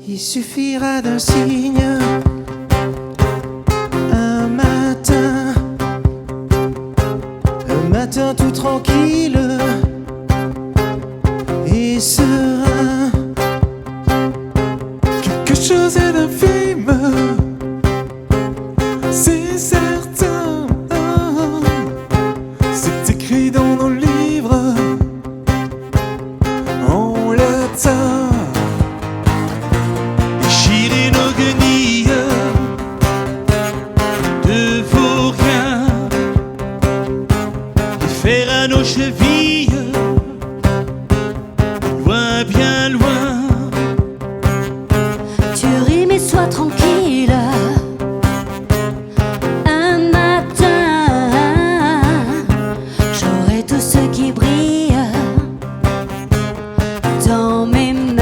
Il suffira d'un signe, un matin tout tranquille et serein. Quelque chose d'infime, c'est certain. C'est écrit dans nos livres en latin. Déchirer nos guenilles de vos riens et faire à nos chevilles loin, bien loin. Tu rimes et sois tranquille. Un matin, j'aurai tout ce qui brille dans mes mains.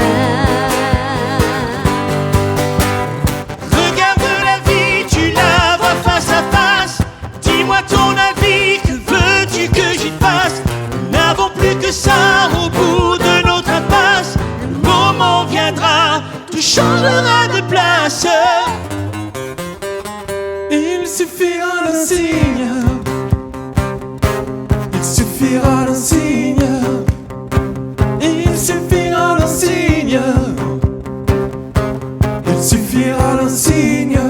Regarde la vie, tu la vois face à face. Dis-moi ton avis, que veux-tu que j'y fasse? Nous n'avons plus que ça au bout de notre impasse. Le moment viendra, tout changera de place. Il suffira d'un signe. Il suffira d'un signe. Il suffira d'un signe. Il suffira d'un signe.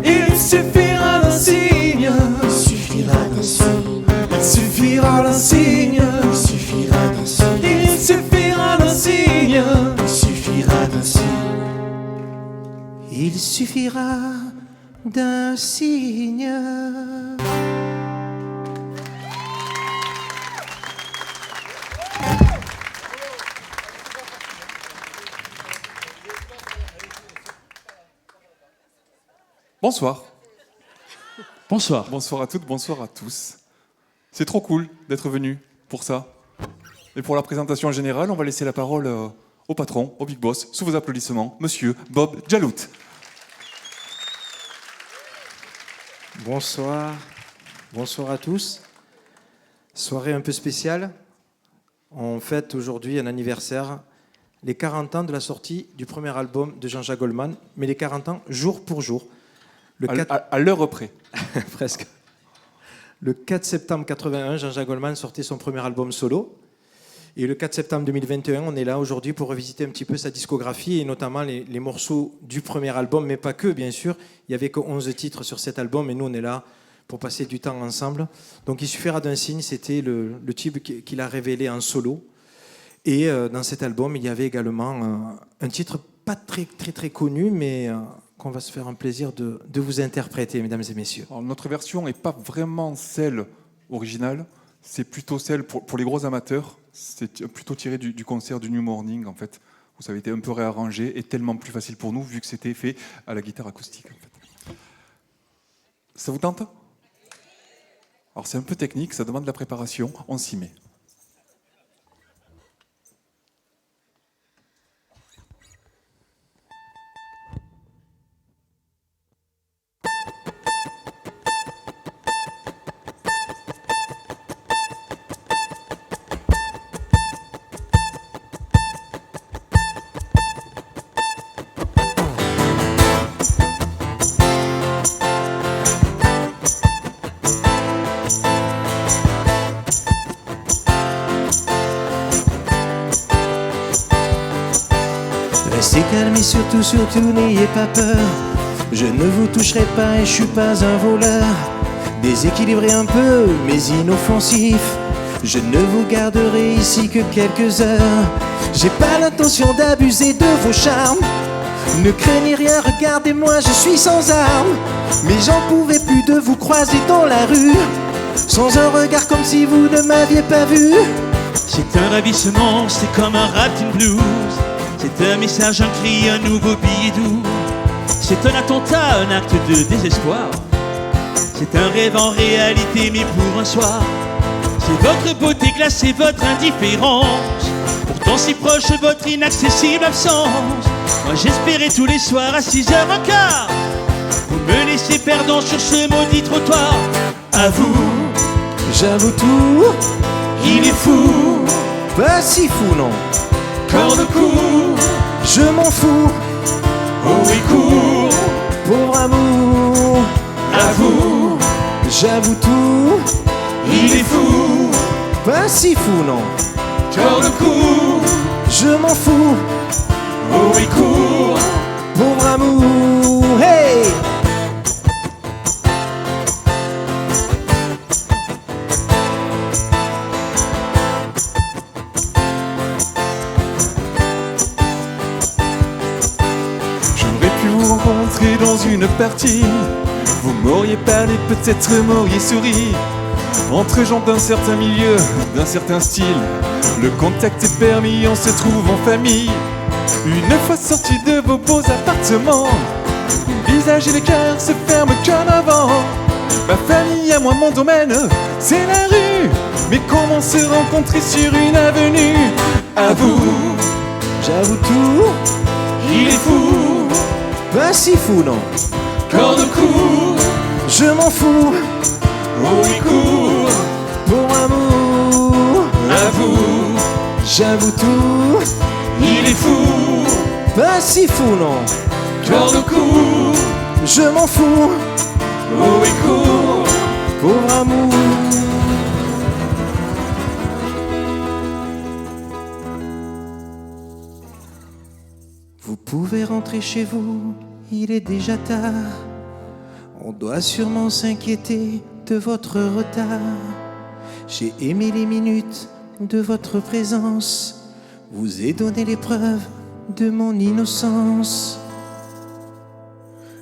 Il suffira d'un signe. Il suffira d'un signe. Il suffira d'un signe. Il suffira d'un signe. Il suffira d'un signe. Il suffira d'un signe. Il suffira d'un signe. Bonsoir. Bonsoir. Bonsoir à toutes, bonsoir à tous. C'est trop cool d'être venu pour ça. Et pour la présentation générale, on va laisser la parole au patron, au big boss, sous vos applaudissements, monsieur Bob Djalout. Bonsoir, bonsoir à tous. Soirée un peu spéciale. On fête aujourd'hui un anniversaire, les 40 ans de la sortie du premier album de Jean-Jacques Goldman, mais les 40 ans jour pour jour. À l'heure près. Presque. Le 4 septembre 81, Jean-Jacques Goldman sortait son premier album solo. Et le 4 septembre 2021, on est là aujourd'hui pour revisiter un petit peu sa discographie et notamment les morceaux du premier album, mais pas que, bien sûr. Il n'y avait que 11 titres sur cet album et nous, on est là pour passer du temps ensemble. Donc, il suffira d'un signe, c'était le tube qu'il a révélé en solo. Et dans cet album, il y avait également un titre pas très connu, mais qu'on va se faire un plaisir de vous interpréter, mesdames et messieurs. Alors, notre version n'est pas vraiment celle originale, c'est plutôt celle pour les gros amateurs. C'est plutôt tiré du concert du New Morning, en fait, où ça avait été un peu réarrangé et tellement plus facile pour nous, vu que c'était fait à la guitare acoustique. En fait. Ça vous tente? Alors c'est un peu technique, ça demande de la préparation, on s'y met. Restez calme et surtout, surtout n'ayez pas peur. Je ne vous toucherai pas et je suis pas un voleur. Déséquilibré un peu, mais inoffensif. Je ne vous garderai ici que quelques heures. J'ai pas l'intention d'abuser de vos charmes. Ne craignez rien, regardez-moi, je suis sans armes. Mais j'en pouvais plus de vous croiser dans la rue, sans un regard comme si vous ne m'aviez pas vu. C'est un ravissement, c'est comme un rapting blues. C'est un message, un cri, un nouveau billet doux. C'est un attentat, un acte de désespoir. C'est un rêve en réalité, mais pour un soir. C'est votre beauté glacée, votre indifférence. Pourtant si proche, votre inaccessible absence. Moi j'espérais tous les soirs à 6h15 vous me laissez perdant sur ce maudit trottoir. À vous, J'avoue tout, il est fou. pas si fou non. Corps de cou, Je m'en fous, oh oui court. pauvre amour. À vous, J'avoue tout, il est fou. pas si fou non. Corps de cou, Je m'en fous, oh oui court. pauvre amour. Hey! J'aurais pu vous rencontrer dans une partie. Vous m'auriez parlé, peut-être m'auriez souri. Entre gens d'un certain milieu, d'un certain style, le contact est permis, on se trouve en famille. Une fois sortis de vos beaux appartements, le visage et le cœur se ferment comme avant. Ma famille à moi, mon domaine, c'est la rue. Mais comment se rencontrer sur une avenue? À vous, J'avoue tout, Il est fou. pas si fou non. Corps de cou, Je m'en fous, oh oui court. pauvre amour. À vous, J'avoue tout, il est fou. pas si fou non. Corps de cou, Je m'en fous, oh oui court. pauvre amour. Vous pouvez rentrer chez vous, il est déjà tard. On doit sûrement s'inquiéter de votre retard. J'ai aimé les minutes de votre présence. Vous ai donné les preuves de mon innocence.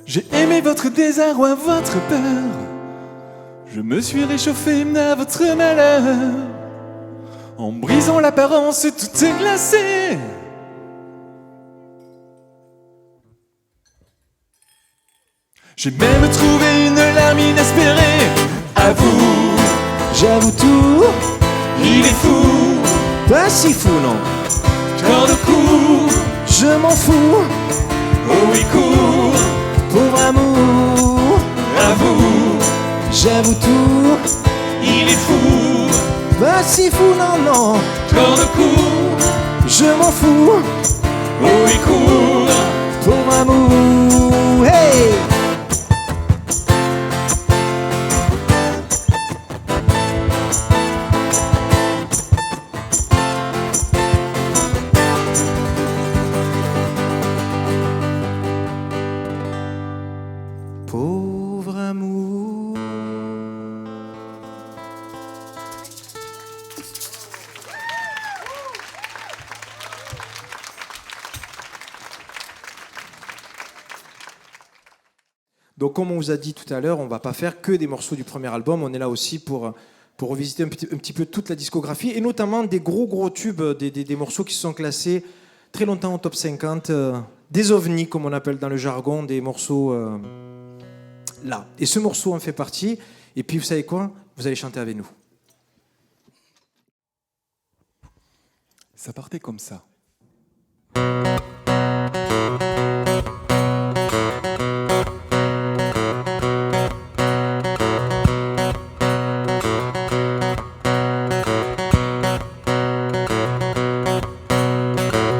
j'ai aimé votre désarroi, votre peur. Je me suis réchauffé à votre malheur. En brisant l'apparence, tout est glacé. J'ai même trouvé une larme inespérée. À vous, J'avoue tout, Il est fou. pas si fou non. Corps de cou, Je m'en fous, oh oui court. pauvre amour. À vous, J'avoue tout, il est fou. pas si fou non non. Corps de cou, Je m'en fous, oh oui court. pauvre amour. Hey! Pauvre amour. Donc comme on vous a dit tout à l'heure, on va pas faire que des morceaux du premier album, on est là aussi pour pour revisiter un petit peu toute la discographie, et notamment des gros tubes, des morceaux qui se sont classés très longtemps au top 50, des ovnis, comme on appelle dans le jargon, des morceaux là. Et ce morceau en fait partie, et puis vous savez quoi? Vous allez chanter avec nous. Ça partait comme ça.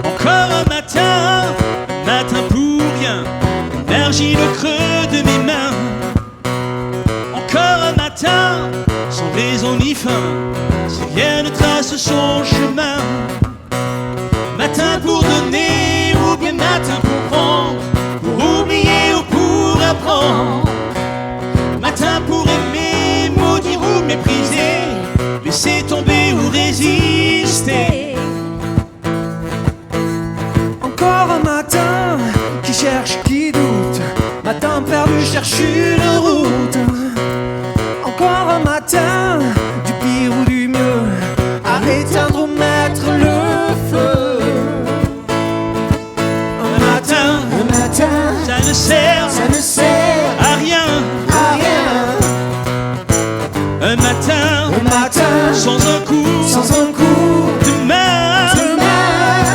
Encore un matin pour rien, l'argile au creux de mes mains. Encore un matin, sans raison ni fin, si rien ne trace son chemin. Matin pour donner ou bien matin pour prendre, pour oublier ou pour apprendre. Matin pour aimer, maudire ou mépriser, laisser tomber ou résister. Encore un matin qui cherche, qui doute. Matin perdu, cherche une route. Encore un matin, du pire ou du mieux, à éteindre ou mettre le feu. Un matin, Ça ne sert ça ne sert à rien. à rien. Un matin Un matin, sans un coup sans un coup de main. de main.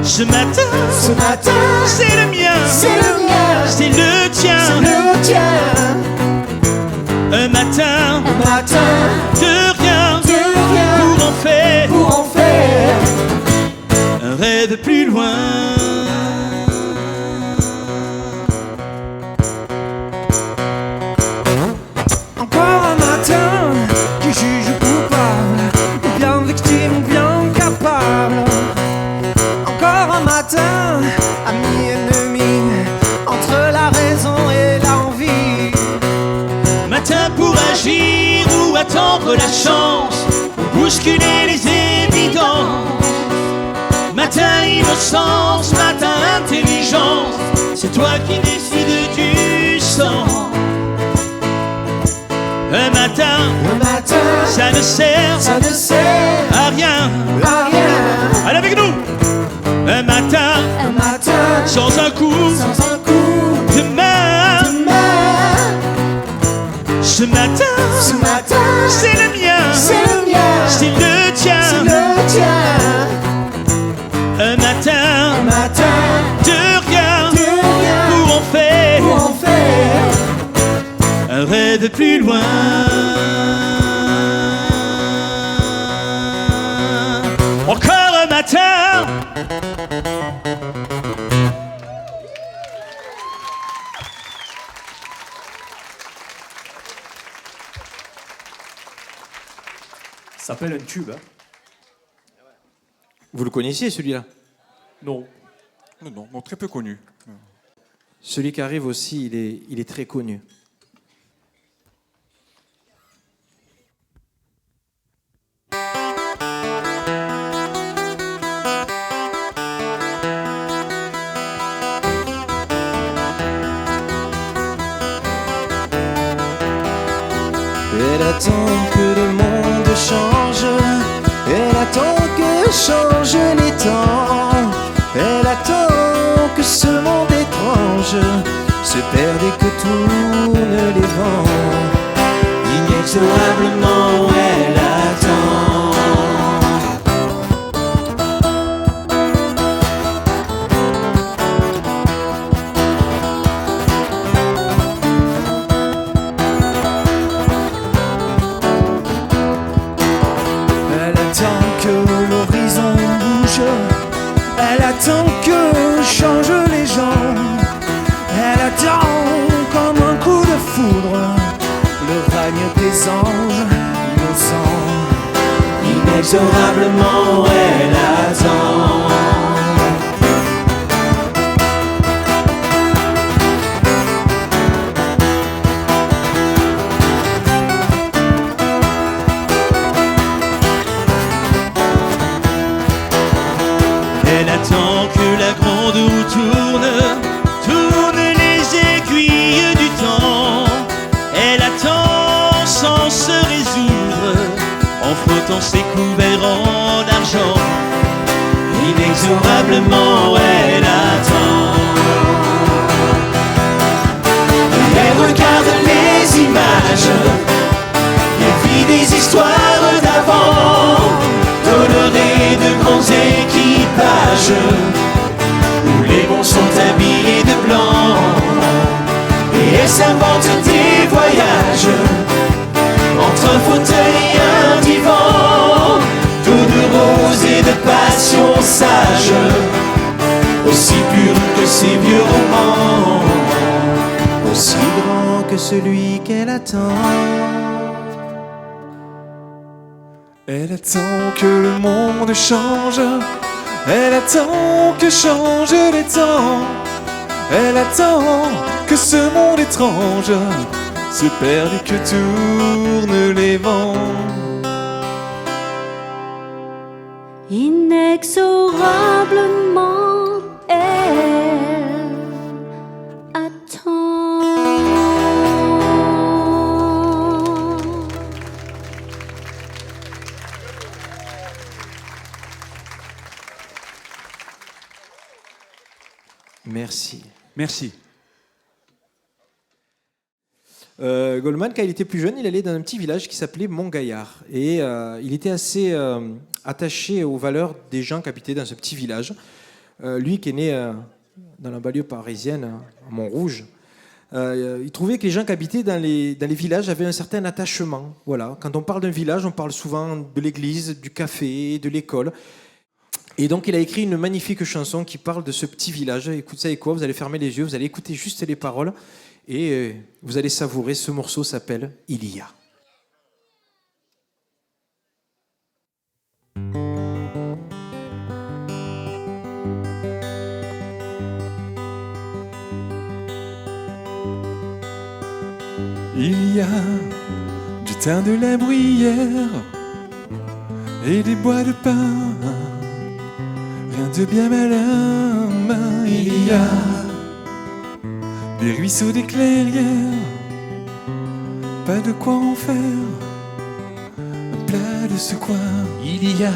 Ce matin, c'est le mien, c'est le mien, c'est le tien. c'est le tien. Un matin Un matin, de rien de rien pour en faire un rêve plus loin. Encore un matin qui juge coupable, ou bien victime, ou bien capable. Encore un matin, ami, ennemi, entre la raison et l'envie. Matin pour agir ou attendre la chance, ou bousculer les évidences. Matin innocence, matin intelligence, c'est toi qui décides du sens. Un matin, ça ne sert ça ne sert à rien. à rien. Allez avec nous. Un matin, Un matin, sans un coup sans un coup de main. de main. Ce matin, c'est le mien, c'est le mien, c'est le tien. c'est le tien. Un matin, Un matin, de rien de rien pour pour en faire un rêve plus loin. Encore un matin. Ça s'appelle un tube. Hein. Vous le connaissiez celui-là? Non. Non, bon, très peu connu. Celui qui arrive aussi, il est très connu. Elle attend que le monde change, elle attend que changent les temps, elle attend que ce monde étrange se perde et que tournent les vents. Inexorablement elle attend. Elle attend que l'horizon bouge, elle attend que changent les gens, elle attend comme un coup de foudre le règne des anges innocents. Inexorablement elle attend. Elle attend que la grande roue tourne les aiguilles du temps. Elle attend sans se résoudre frottant ses couverts en argent. Inexorablement elle attend. Elle regarde les images et vit des histoires d'avant, d'honneurs de grands équipages, où les bons sont habillés de blanc. Et elle s'invente des voyages, entre un fauteuil et un divan, tout de rose et de passion sage, aussi pur que ces vieux romans, aussi grand que celui qu'elle attend. Elle attend que le monde change, elle attend que changent les temps, elle attend que ce monde étrange se perde et que tournent les vents. Inexorablement, elle attend. Merci. Merci. Goldman, quand il était plus jeune, il allait dans un petit village qui s'appelait Montgaillard. Et il était assez attaché aux valeurs des gens qui habitaient dans ce petit village. Lui qui est né dans la banlieue parisienne, à Montrouge, il trouvait que les gens qui habitaient dans les villages avaient un certain attachement. Voilà. Quand on parle d'un village, on parle souvent de l'église, du café, de l'école. Et donc il a écrit une magnifique chanson qui parle de ce petit village. Écoutez, ça et quoi, vous allez fermer les yeux, vous allez écouter juste les paroles. Et vous allez savourer, ce morceau s'appelle « Il y a ». Il y a du thym, de la bruyère et des bois de pin, rien de bien malin. Il y a des ruisseaux, des clairières, pas de quoi en faire un plat de ce coin. Il y a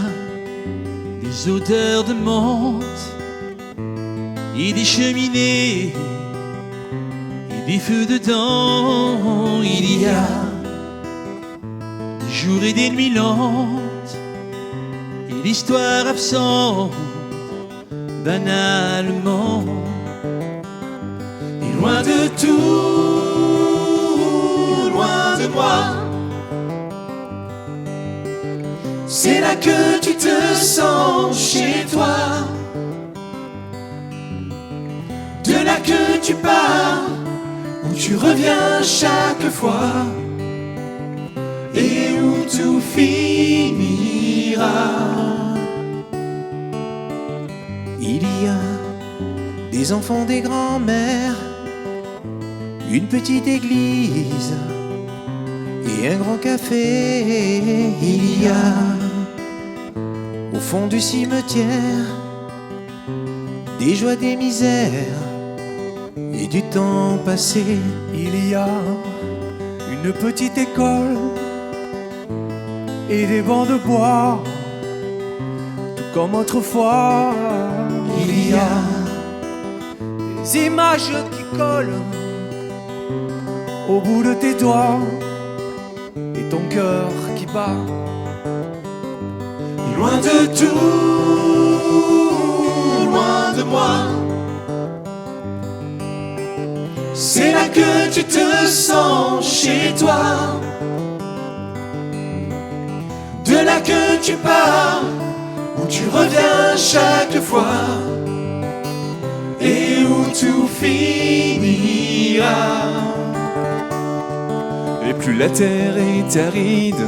des odeurs de menthe et des cheminées et des feux dedans. Il y a des jours et des nuits lentes et l'histoire absente banalement. Et loin de tout, loin de moi, c'est là que tu te sens chez toi. De là que tu pars, où tu reviens chaque fois, et où tout finira. Il y a des enfants, des grands-mères, une petite église et un grand café. Il y a au fond du cimetière des joies, des misères et du temps passé. Il y a une petite école et des bancs de bois, tout comme autrefois. Il y a des images qui collent au bout de tes doigts et ton cœur qui bat. Loin de tout, loin de moi, c'est là que tu te sens chez toi. De là que tu pars, où tu reviens chaque fois, et où tout finira. Et plus la terre est aride,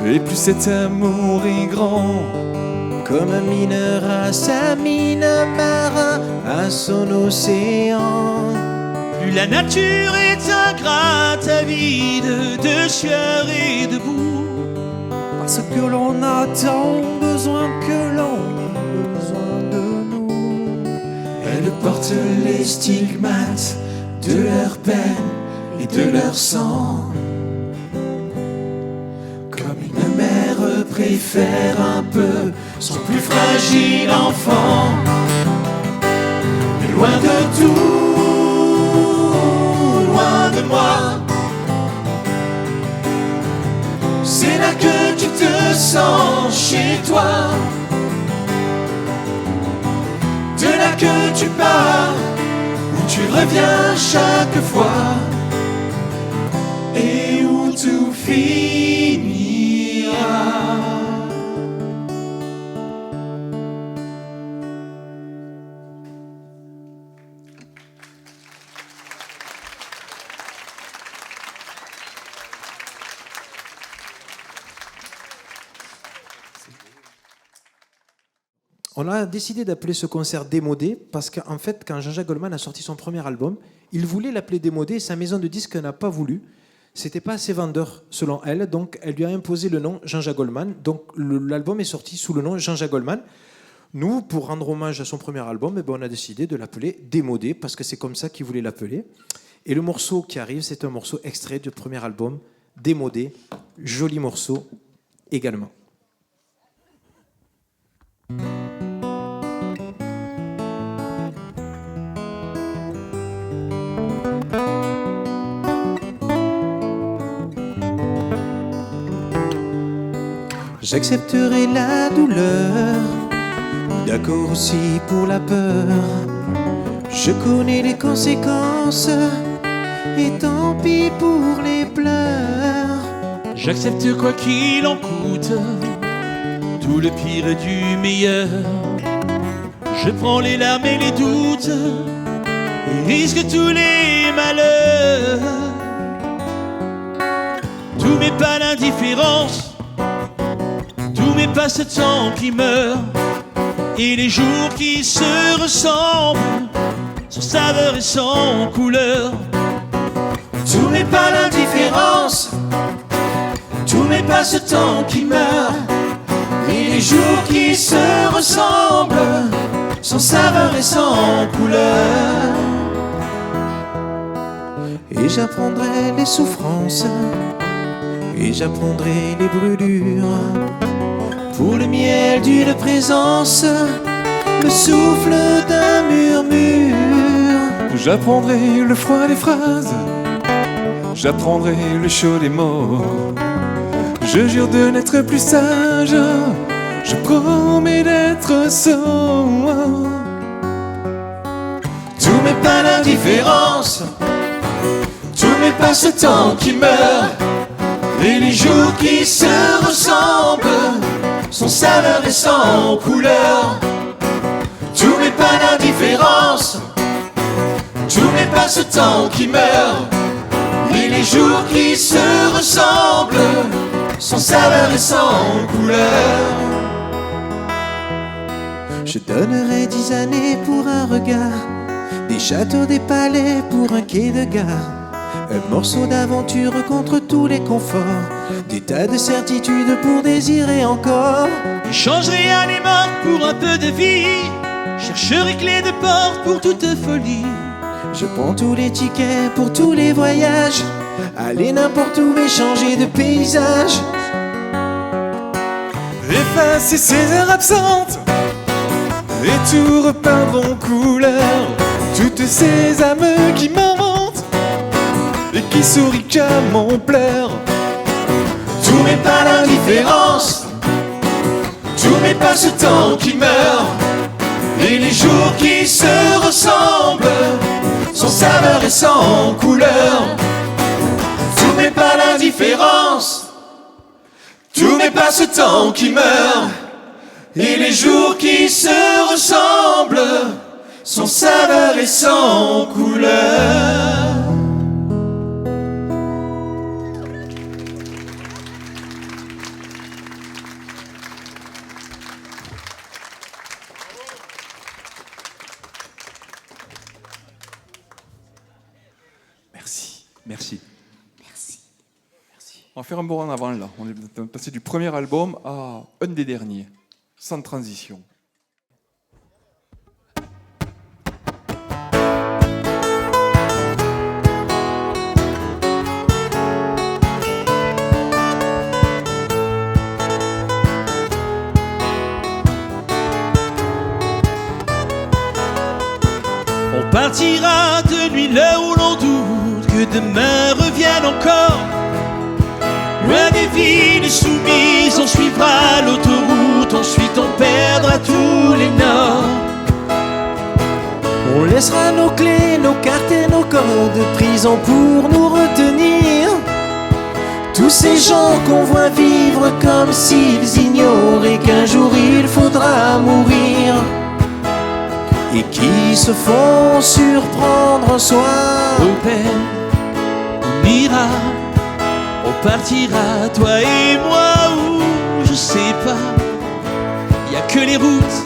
et plus cet amour est grand. comme un mineur à sa mine, un marin à son océan. Plus la nature est ingrate, avide de sueur et de boue, parce que l'on a tant besoin que l'on a besoin de nous. elle porte les stigmates de leur peine et de leur sang, comme une mère préfère un peu son plus fragile enfant. Mais loin de tout, loin de moi, c'est là que tu te sens chez toi. De là que tu pars, où tu reviens chaque fois, et où tout finira. On a décidé d'appeler ce concert Démodé parce qu'en fait, quand Jean-Jacques Goldman a sorti son premier album, il voulait l'appeler Démodé et sa maison de disques n'a pas voulu. C'était pas assez vendeur selon elle, donc elle lui a imposé le nom Jean-Jacques Goldman. Donc l'album est sorti sous le nom Jean-Jacques Goldman. Nous, pour rendre hommage à son premier album, on a décidé de l'appeler Démodé parce que c'est comme ça qu'il voulait l'appeler. Et le morceau qui arrive, c'est un morceau extrait du premier album, Démodé. Joli morceau également. J'accepterai la douleur, d'accord aussi pour la peur. Je connais les conséquences, et tant pis pour les pleurs. J'accepte quoi qu'il en coûte, tout le pire et du meilleur. Je prends les larmes et les doutes, et risque tous les malheurs. Tout m'est pas l'indifférence, tous mes passe-temps qui meurent, et les jours qui se ressemblent, sans saveur et sans couleur. Tout n'est pas l'indifférence, tous mes passe-temps qui meurent, et les jours qui se ressemblent, sans saveur et sans couleur. Et j'apprendrai les souffrances, et j'apprendrai les brûlures, pour le miel d'une présence, le souffle d'un murmure. J'apprendrai le froid des phrases, j'apprendrai le chaud des mots. Je jure de n'être plus sage, je promets d'être sot. Tout m'est pas l'indifférence, tous mes passe-temps qui meurent, et les jours qui se ressemblent, sans saveur et sans couleur. Tout m'est pas l'indifférence, tous mes passe-temps qui meurent, et les jours qui se ressemblent, sans saveur et sans couleur. Je donnerai 10 années pour un regard, des châteaux, des palais pour un quai de gare, un morceau d'aventure contre tous les conforts, des tas de certitudes pour désirer encore. Je changerai à les morts pour un peu de vie, chercherai clé de porte pour toute folie. Je prends tous les tickets pour tous les voyages, aller n'importe où et changer de paysage. Effacer ces heures absentes et tout repeindre en couleur. Toutes ces âmes qui m'inventent et qui sourient qu'à mon pleur. Tout m'est pas l'indifférence, tous mes passe-temps qui meurent, et les jours qui se ressemblent, sans saveur et sans couleur. Tout m'est pas l'indifférence, tous mes passe-temps qui meurent, et les jours qui se ressemblent, sans saveur et sans couleur. Merci. Merci. On va faire un bond en avant là. On est passé du premier album à un des derniers, sans transition. partira de nuit l'heure où l'on doute que demain revienne encore. Loin des villes soumises, on suivra l'autoroute, ensuite on perdra tous les nords. On laissera nos clés, nos cartes et nos codes de prison pour nous retenir. Tous ces gens qu'on voit vivre comme s'ils ignoraient qu'un jour il faudra mourir, et qui se font surprendre un soir. Au père, on ira, on partira, toi et moi, ou je sais pas. Y a que les routes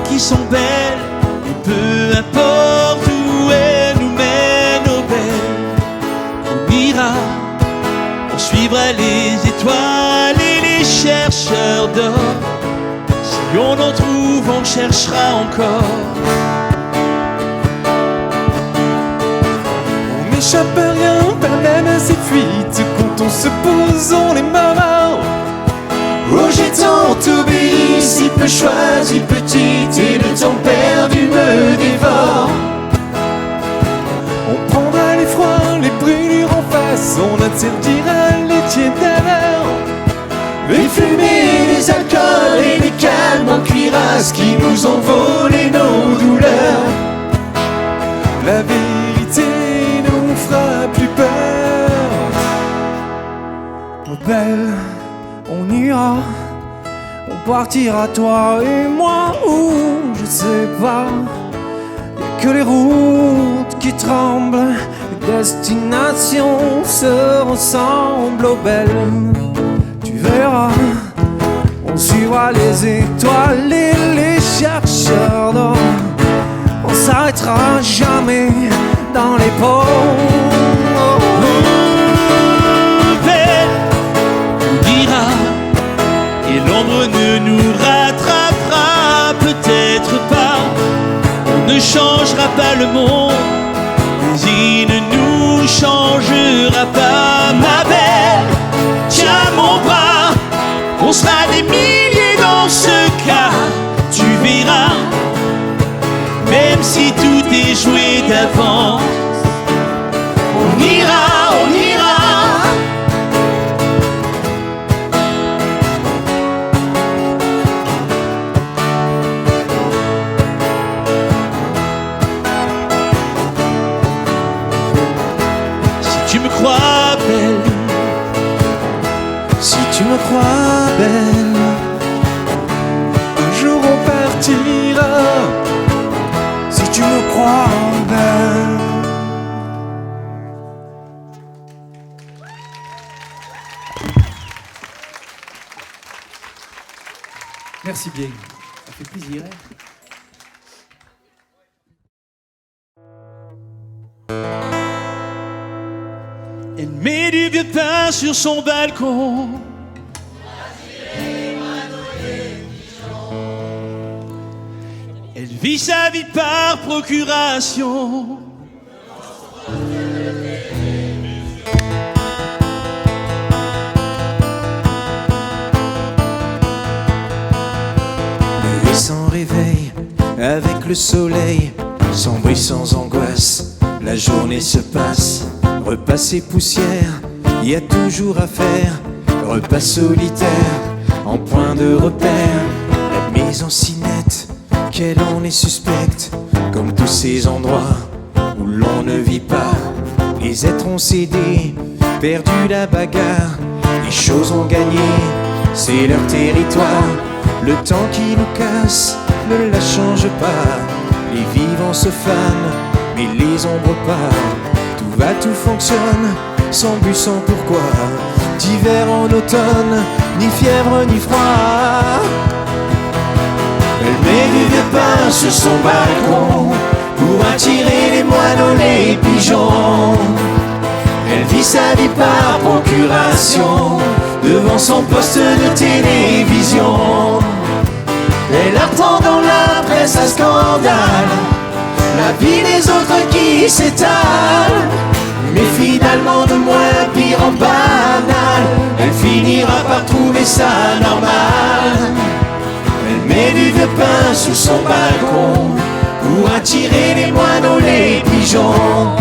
qui sont belles, et peu importe où elles nous mènent, au belles, on ira, on suivra les étoiles et les chercheurs d'or. Si on en trouve, on cherchera encore. On n'échappe à rien, pas même à ces fuites. Quand on se pose, on est marrant. Oh, j'ai tant obéi, si peu choisi petite, et le temps perdu me dévore. On prendra les froids, les brûlures en face. On interdira les tiédeurs, Les fumées, les alcools et les calmes en cuirasse qui nous ont volé nos douleurs. la vérité nous fera plus peur. Oh belle, on ira, on partira toi et moi, ou je sais pas. Y'a que les routes qui tremblent, les destinations se ressemblent. Oh belle, tu verras, on suivra les étoiles et les chercheurs d'or. On s'arrêtera jamais dans les pôles. Et l'ombre ne nous rattrapera peut-être pas. On ne changera pas le monde, mais il ne nous changera pas. Ma belle, tiens mon bras, on sera des milliers dans ce cas. Tu verras, même si tout est joué d'avance, on ira, on ira. Si tu me crois belle, Si tu me crois belle, Un jour on partira. Si tu me crois belle. Merci bien. Ça fait plaisir. Hein. elle met du vieux pain sur son balcon. Elle vit sa vie par procuration. nuit sans réveil, avec le soleil, sans bruit, sans angoisse, la journée se passe. Repas et poussière, y a toujours à faire. Repas solitaire, en point de repère. La maison si nette, qu'elle en est suspecte. Comme tous ces endroits où l'on ne vit pas. Les êtres ont cédé, perdu la bagarre. Les choses ont gagné, c'est leur territoire. Le temps qui nous casse ne la change pas. Les vivants se fanent, mais les ombres pas. Tout va, tout fonctionne, sans but, sans pourquoi. D'hiver en automne, ni fièvre ni froid. Elle met du vieux pain sur son balcon pour attirer les moineaux, les pigeons. Elle vit sa vie par procuration devant son poste de télévision. Elle attend dans la presse à scandale la vie des autres qui s'étale. Mais finalement de moins pire en banal, elle finira par trouver ça normal. Elle met du vieux pain sous son balcon pour attirer les moineaux, les pigeons.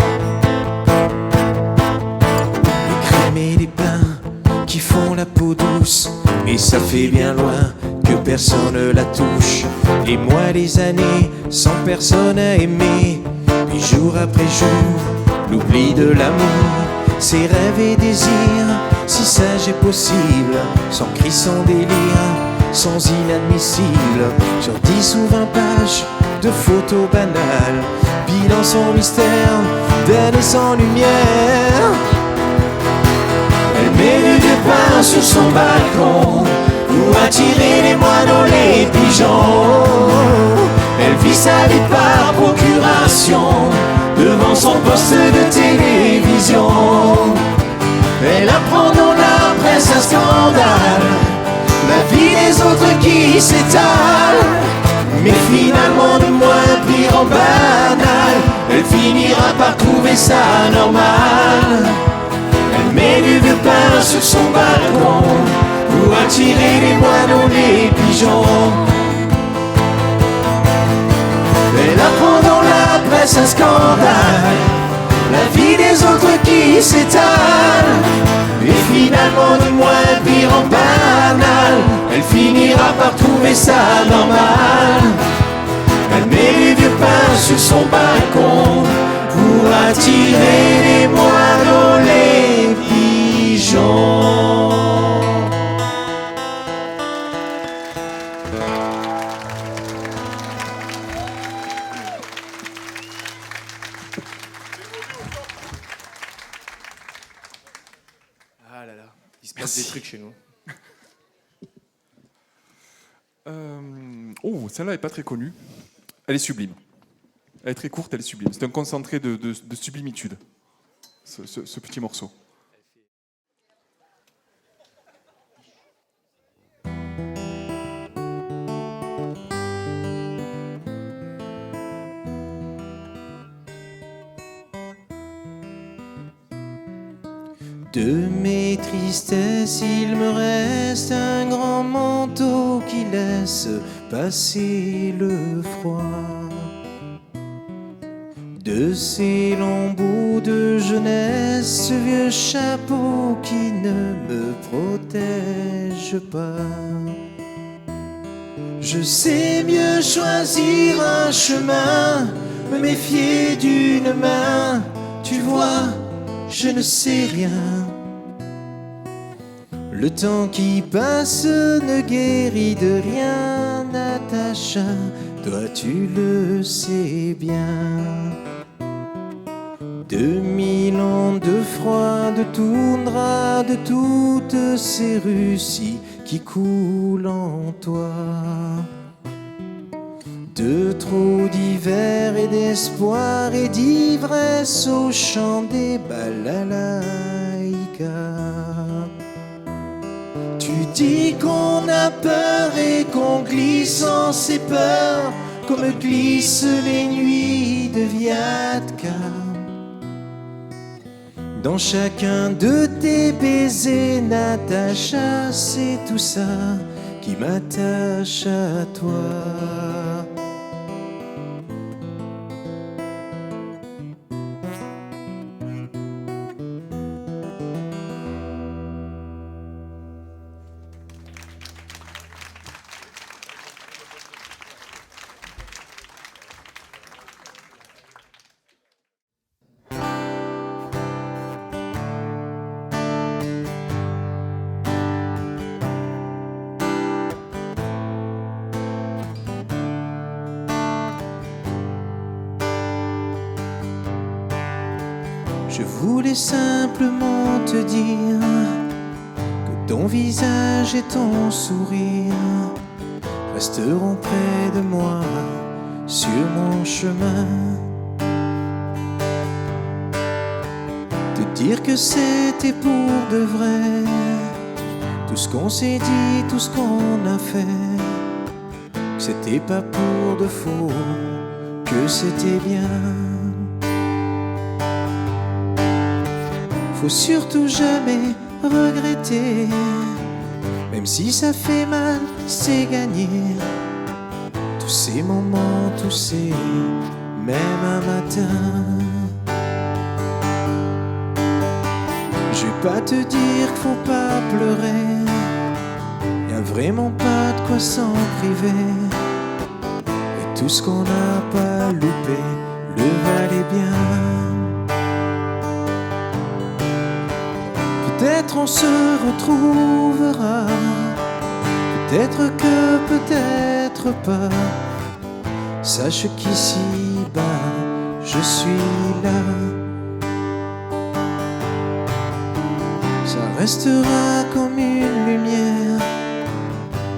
Les crèmes et les pains qui font la peau douce, et ça fait bien loin que personne ne la touche. Les mois, les années, sans personne à aimer, puis jour après jour, l'oubli de l'amour, ses rêves et désirs, si sage est possible, sans cri, sans délire, sans inadmissible. Sur 10 ou 20 pages de photos banales, bilan sans mystère, d'années sans lumière. Elle met du vieux pain sur son balcon pour attirer les moineaux, les pigeons. Elle vit sa vie par procuration devant son poste de télévision. Elle apprend dans la presse un scandale, la vie des autres qui s'étale, mais finalement de moins pire en banal. Elle finira par trouver ça normal. Elle met du vieux pain sur son balcon pour attirer les moineaux, les pigeons. Elle apprend dans la presse un scandale, la vie des autres qui s'étale, et finalement de moins pire en banal. Elle finira par trouver ça normal. Elle met du vieux pain sur son balcon pour attirer les moineaux, les pigeons. Ah là là, il se passe des trucs chez nous. Oh, celle-là est pas très connue. Elle est sublime. Elle est très courte, elle est sublime. C'est un concentré de sublimitude, ce petit morceau. De mes tristesses, il me reste un grand manteau qui laisse passer le froid. De ces longs bouts de jeunesse, ce vieux chapeau qui ne me protège pas. Je sais mieux choisir un chemin, me méfier d'une main. Tu vois, je ne sais rien. Le temps qui passe ne guérit de rien, Natacha, toi tu le sais bien. 2000 ans de froid, de toundra, de toutes ces Russies qui coulent en toi. De trop d'hiver et d'espoir et d'ivresse au chant des balalaïkas. Tu dis qu'on a peur et qu'on glisse en ses peurs, comme glissent les nuits de Viatka. Dans chacun de tes baisers, Natacha, c'est tout ça qui m'attache à toi. Je voulais simplement te dire que ton visage et ton sourire resteront près de moi sur mon chemin. Te dire que c'était pour de vrai, tout ce qu'on s'est dit, tout ce qu'on a fait, que c'était pas pour de faux, que c'était bien. Faut surtout jamais regretter, même si ça fait mal, c'est gagné. tous ces moments, tous ces même un matin. Je vais pas te dire qu'il faut pas pleurer, y a vraiment pas de quoi s'en priver. Et tout ce qu'on n'a pas loupé le valait bien. Peut-être on se retrouvera, peut-être que peut-être pas. Sache qu'ici-bas, je suis là. Ça restera comme une lumière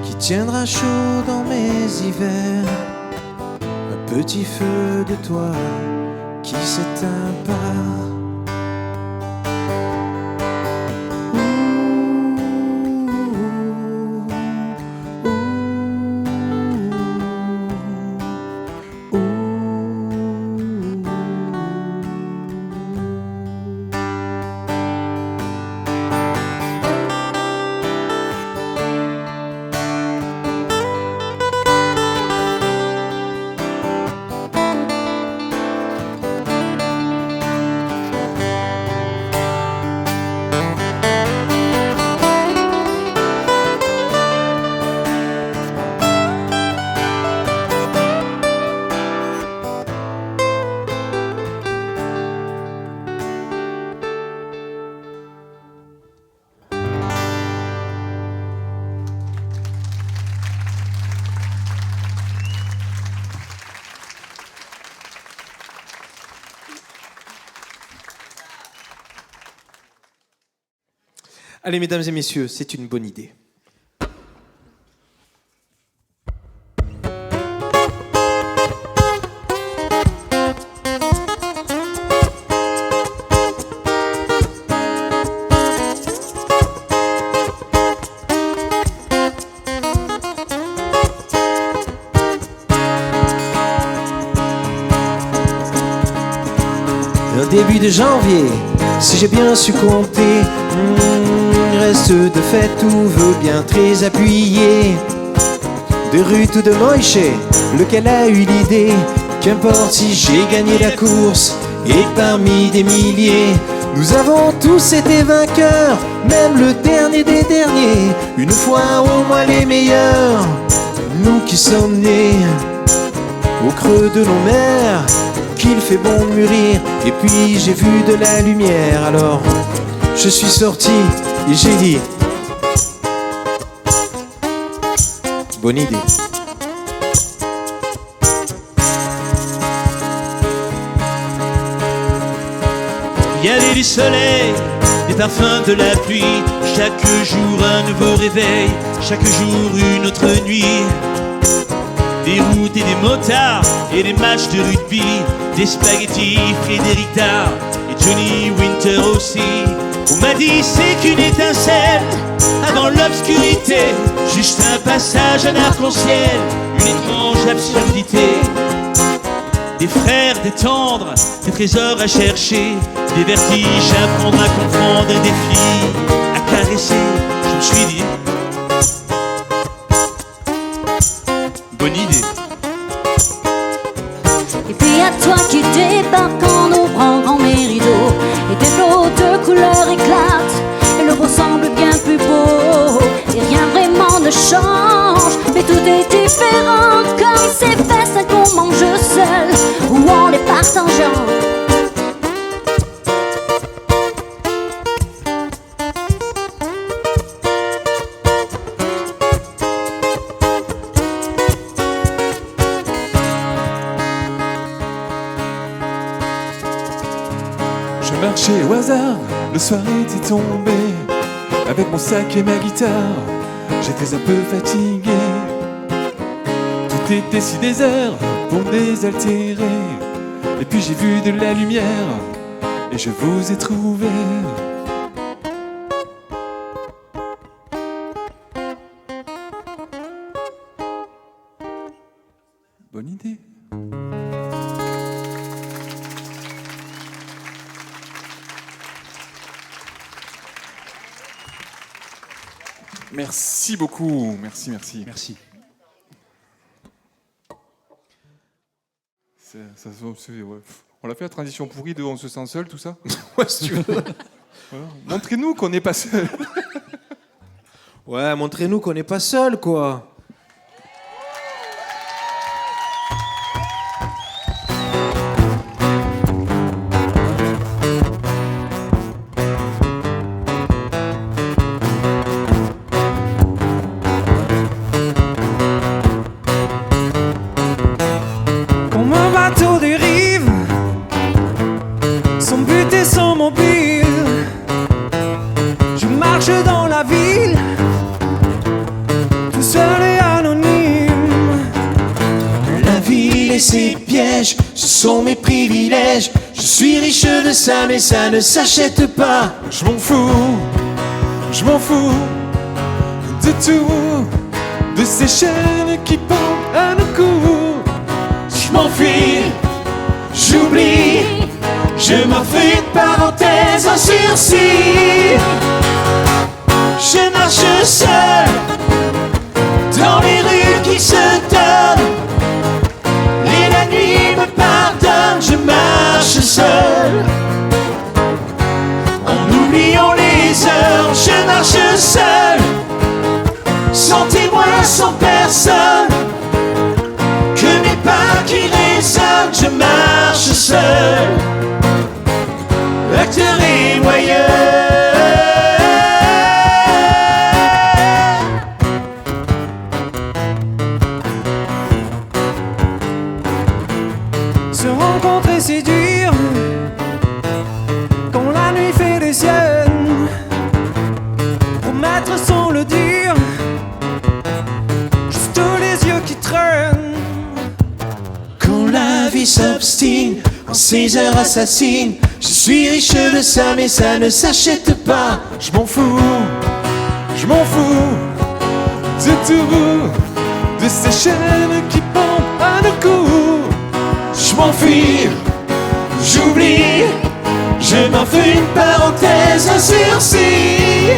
qui tiendra chaud dans mes hivers. Un petit feu de toi qui s'éteint pas. Allez, mesdames et messieurs, c'est une bonne idée. Au début de janvier, si j'ai bien su compter, reste de fait tout veut bien très appuyé. De Ruth ou de Moïse, lequel a eu l'idée? Qu'importe si j'ai gagné la course, et parmi des milliers, nous avons tous été vainqueurs, même le dernier des derniers, une fois au moins les meilleurs. Nous qui sommes nés au creux de nos mers, qu'il fait bon de mûrir, et puis j'ai vu de la lumière. Alors je suis sorti et j'ai dit bonne idée. Il y a du soleil, des parfums de la pluie, chaque jour un nouveau réveil, chaque jour une autre nuit. Des routes et des motards et des matchs de rugby, des spaghettis, Frédéric Dard et Johnny Winter aussi. On m'a dit c'est qu'une étincelle avant l'obscurité, juste un passage, un arc-en-ciel, une étrange absurdité. Des frères, des tendres, des trésors à chercher, des vertiges à prendre, à comprendre, des filles à caresser. Je me suis dit bonne idée. Et puis à toi qui débarque en ouvrant grand mes rideaux, et tes flots de couleurs éclatent, et le beau semble bien plus beau, et rien vraiment ne change, mais tout est différent, comme ces festins qu'on mange seul, ou en les partageant. Je marchais au hasard, le soir était tombé. Avec mon sac et ma guitare, j'étais un peu fatigué. Tout était si désert pour me désaltérer. Et puis j'ai vu de la lumière et je vous ai trouvé. Bonne idée. Merci beaucoup. Merci. Merci. Ouais. On l'a fait la transition pourrie de on se sent seul, tout ça. Ouais, si tu veux. Voilà. Montrez-nous qu'on n'est pas seul. Ouais, montrez-nous qu'on n'est pas seul, quoi. Comme un bateau dérive, sans but et sans mobile. Je marche dans la ville, tout seul et anonyme. La ville et ses pièges, ce sont mes privilèges. Je suis riche de ça, mais ça ne s'achète pas. Je m'en fous de tout, de ces chaînes qui pendent à nos cous. Je m'enfuis, j'oublie, je m'en fais une parenthèse en sursis. Je marche seul dans les rues qui se donnent. Et la nuit me pardonne, je marche seul. En oubliant les heures, je marche seul. Sans témoin, sans personne. Que mes pas qui résonnent, je marche seul. Acteur et voyeur. Se rencontrer, séduire, quand la nuit fait des siennes. Promettre sans le dire, juste les yeux qui traînent. Quand la vie s'obstine, en ces heures assassines, je suis riche de ça, mais ça ne s'achète pas. Je m'en fous de tout, de ces chaînes qui pendent à nos cous. Je m'enfuis, j'oublie, je m'en fais une parenthèse, un sursis.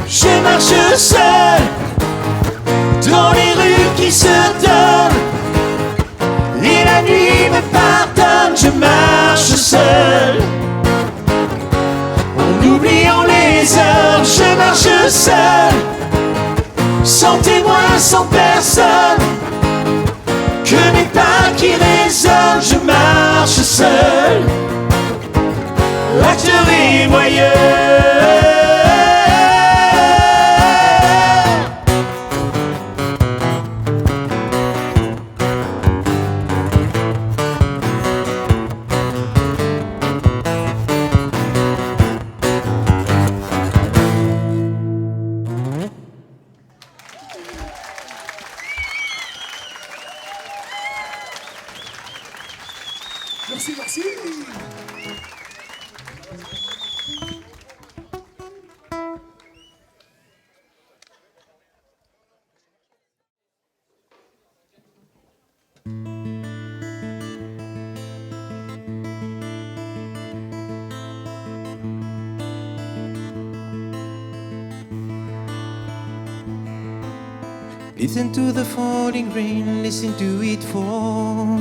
Je marche seul dans les rues qui se donnent. Et la nuit me pardonne, je marche seul. En oubliant les heures, je marche seul. Sans témoin, sans personne. Que mes pas qui résonnent, je marche seul. Acteur et voyeur. Merci. Listen to the falling rain, listen to it fall.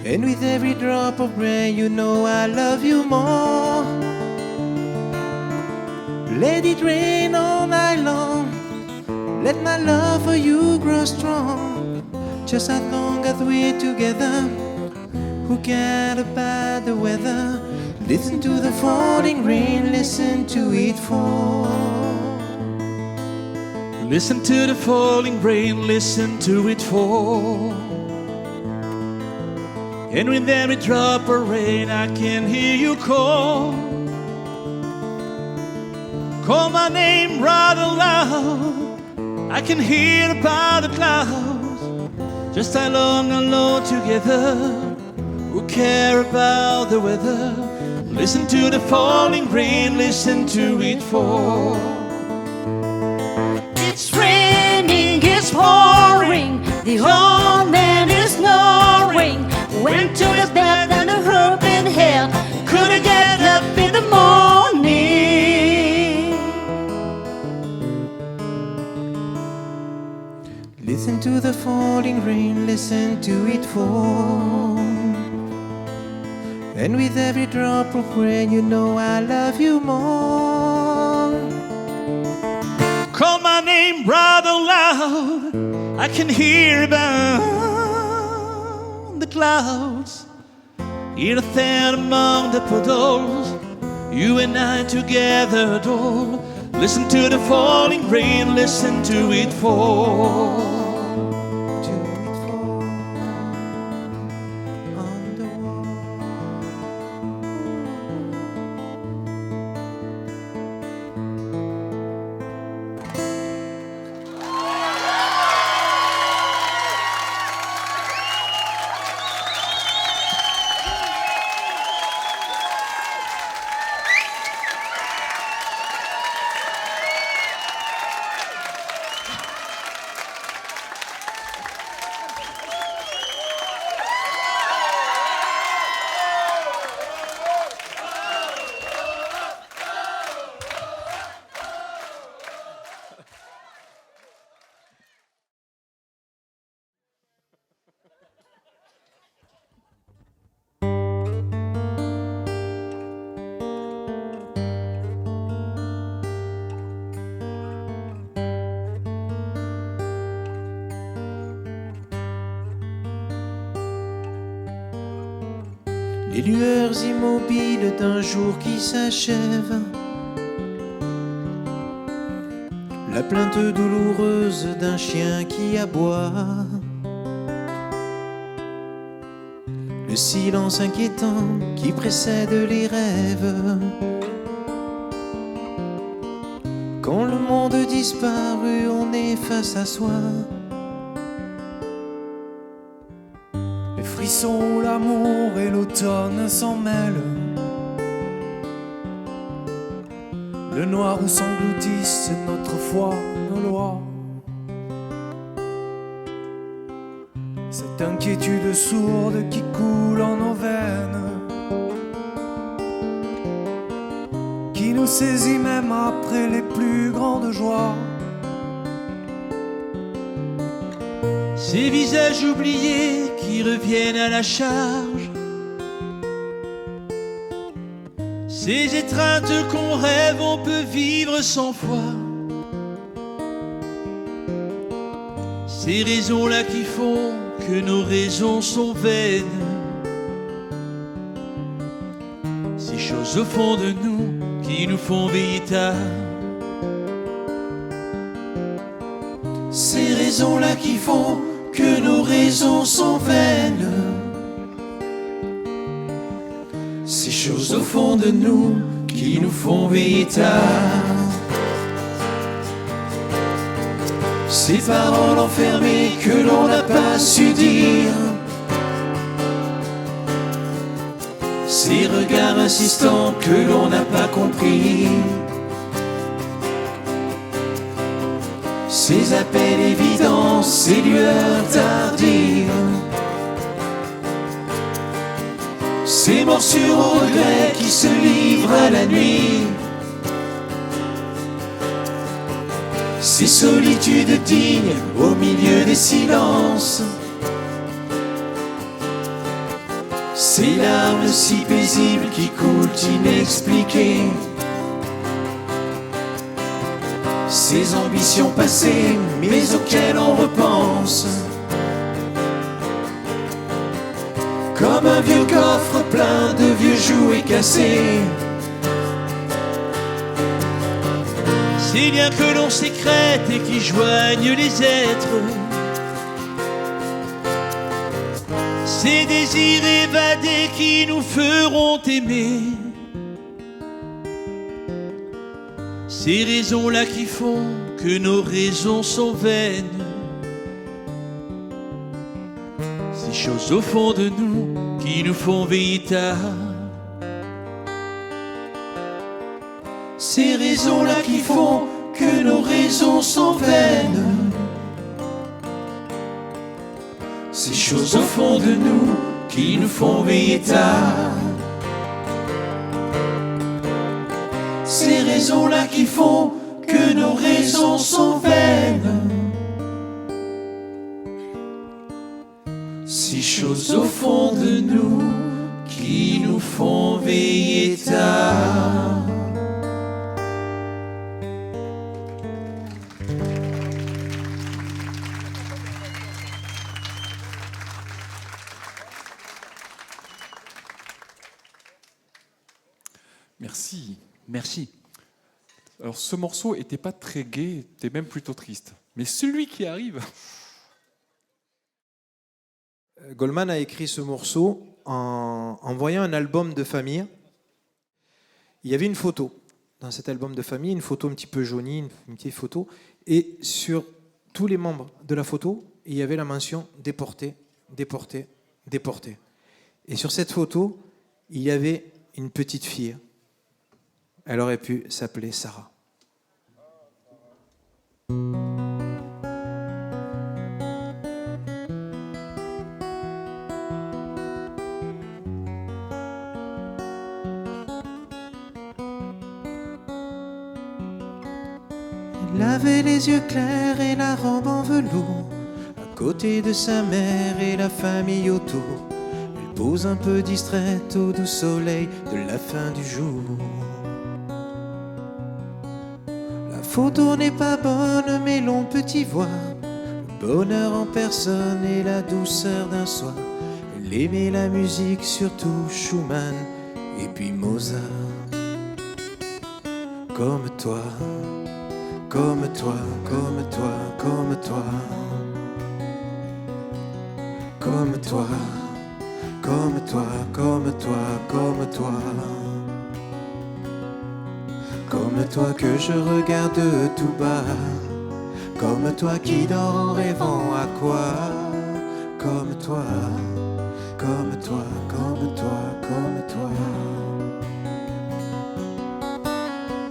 And with every drop of rain, you know I love you more. Let it rain all night long. Let my love for you grow strong. Just as long as we're together, who cares about the weather? Listen to the falling rain, listen to it fall. Listen to the falling rain, listen to it fall. And with every drop of rain I can hear you call. Call my name rather loud, I can hear about the clouds. Just how long alone together, who care about the weather? Listen to the falling rain, listen to it fall. It's raining, it's pouring, the old man is snoring. Went to his bed and a hope in hell, couldn't get up in the morning. Listen to the falling rain, listen to it fall. And with every drop of rain, you know I love you more. Call my name rather loud, I can hear about the clouds. Here there among the puddles, you and I together adore. Listen to the falling rain, listen to it fall. To it fall on the wall. Les lueurs immobiles d'un jour qui s'achève, la plainte douloureuse d'un chien qui aboie, le silence inquiétant qui précède les rêves. Quand le monde disparu, on est face à soi. Les frissons, l'amour et l'automne s'en mêlent. Le noir où s'engloutissent notre foi, nos lois. Cette inquiétude sourde qui coule en nos veines, qui nous saisit même après les plus grandes joies. Ces visages oubliés qui reviennent à la charge, ces étreintes qu'on rêve, on peut vivre sans foi. Ces raisons-là qui font que nos raisons sont vaines, ces choses au fond de nous qui nous font veiller tard. Ces raisons-là qui font que nos raisons sont vaines, ces choses au fond de nous qui nous font veiller tard. Ces paroles enfermées que l'on n'a pas su dire, ces regards insistants que l'on n'a pas compris, ces appels évidents, ces lueurs tardives, ces morsures au regret qui se livrent à la nuit, ces solitudes dignes au milieu des silences, ces larmes si paisibles qui coulent inexpliquées, ces ambitions passées mais auxquelles on repense, comme un vieux coffre plein de vieux jouets cassés. Ces liens que l'on sécrète et qui joignent les êtres, ces désirs évadés qui nous feront aimer, ces raisons-là qui font que nos raisons sont vaines, ces choses au fond de nous qui nous font veiller tard. Ces raisons-là qui font que nos raisons sont vaines, ces choses au fond de nous qui nous font veiller tard. Ces raisons-là qui font que nos raisons sont vaines, Six choses au fond de nous qui nous font veiller tard. Merci. Merci. Alors ce morceau était pas très gai, était même plutôt triste. Mais celui qui arrive... Goldman a écrit ce morceau en voyant un album de famille. Il y avait une photo dans cet album de famille, une photo un petit peu jaunie, une petite photo. Et sur tous les membres de la photo, il y avait la mention « déporté, déporté, déporté ». Et sur cette photo, il y avait une petite fille. Elle aurait pu s'appeler Sarah. Elle avait les yeux clairs et la robe en velours, à côté de sa mère et la famille autour. Elle pose un peu distraite au doux soleil de la fin du jour. La photo n'est pas bonne mais l'on peut y voir le bonheur en personne et la douceur d'un soir. Elle aimait la musique, surtout Schumann et puis Mozart. Comme toi, comme toi, comme toi, comme toi. Comme toi, comme toi, comme toi, comme toi. Comme toi que je regarde tout bas. Comme toi qui dort en rêvant à quoi. Comme toi, comme toi, comme toi, comme toi.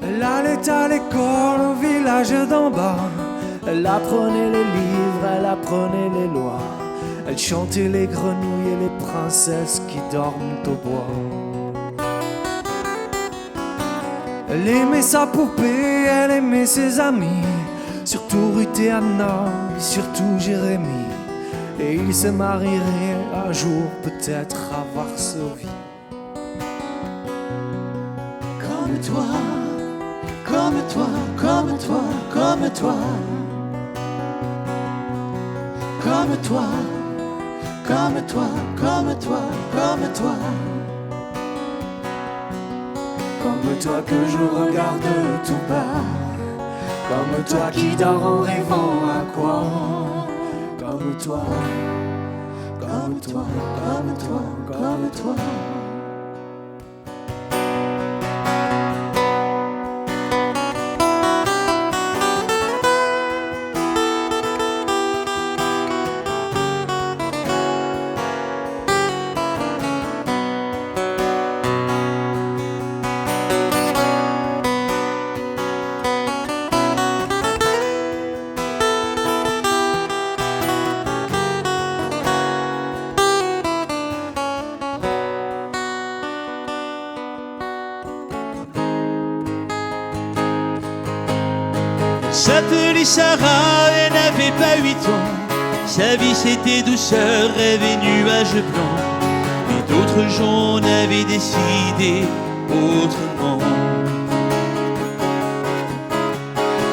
Elle allait à l'école au village d'en bas. Elle apprenait les livres, elle apprenait les lois. Elle chantait les grenouilles et les princesses qui dorment au bois. Elle aimait sa poupée, elle aimait ses amis, surtout Ruth et Anna, et surtout Jérémie. Et ils se marieraient un jour, peut-être à Varsovie. Comme toi, comme toi, comme toi, comme toi. Comme toi, comme toi, comme toi, comme toi. Comme toi que je regarde tout bas. Comme toi qui dort en rêvant à quoi. Comme toi, comme toi, comme toi, comme toi. S'appelait Sarah, elle n'avait pas 8 ans. Sa vie c'était douceur, rêve et nuages blancs. Mais d'autres gens avaient décidé autrement.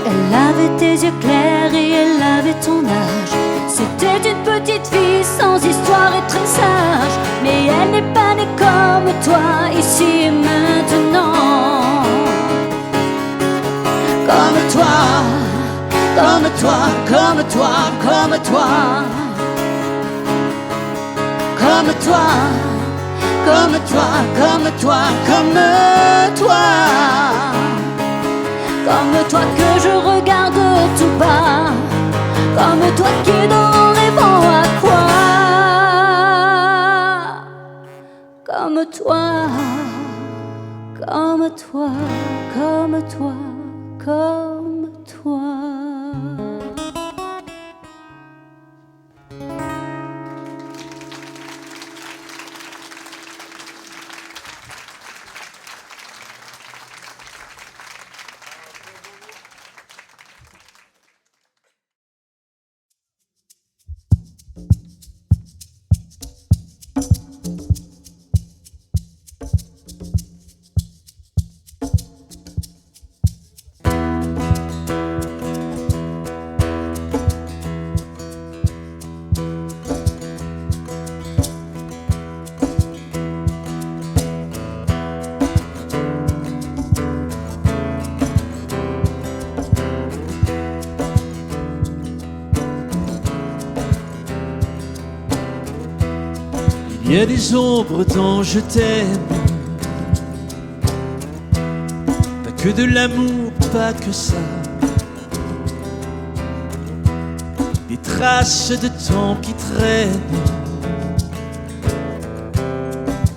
Elle avait tes yeux clairs et elle avait ton âge. C'était une petite fille sans histoire et très sage. Mais elle n'est pas née comme toi, ici et maintenant. Comme toi, comme toi, comme toi, comme toi. Comme toi, comme toi, comme toi, comme toi. Comme toi que je regarde tout bas. Comme toi qui dort en rêvant à quoi. Comme toi, comme toi, comme toi, comme toi. Il y a des ombres dont je t'aime, pas que de l'amour, pas que ça. Des traces de temps qui traînent.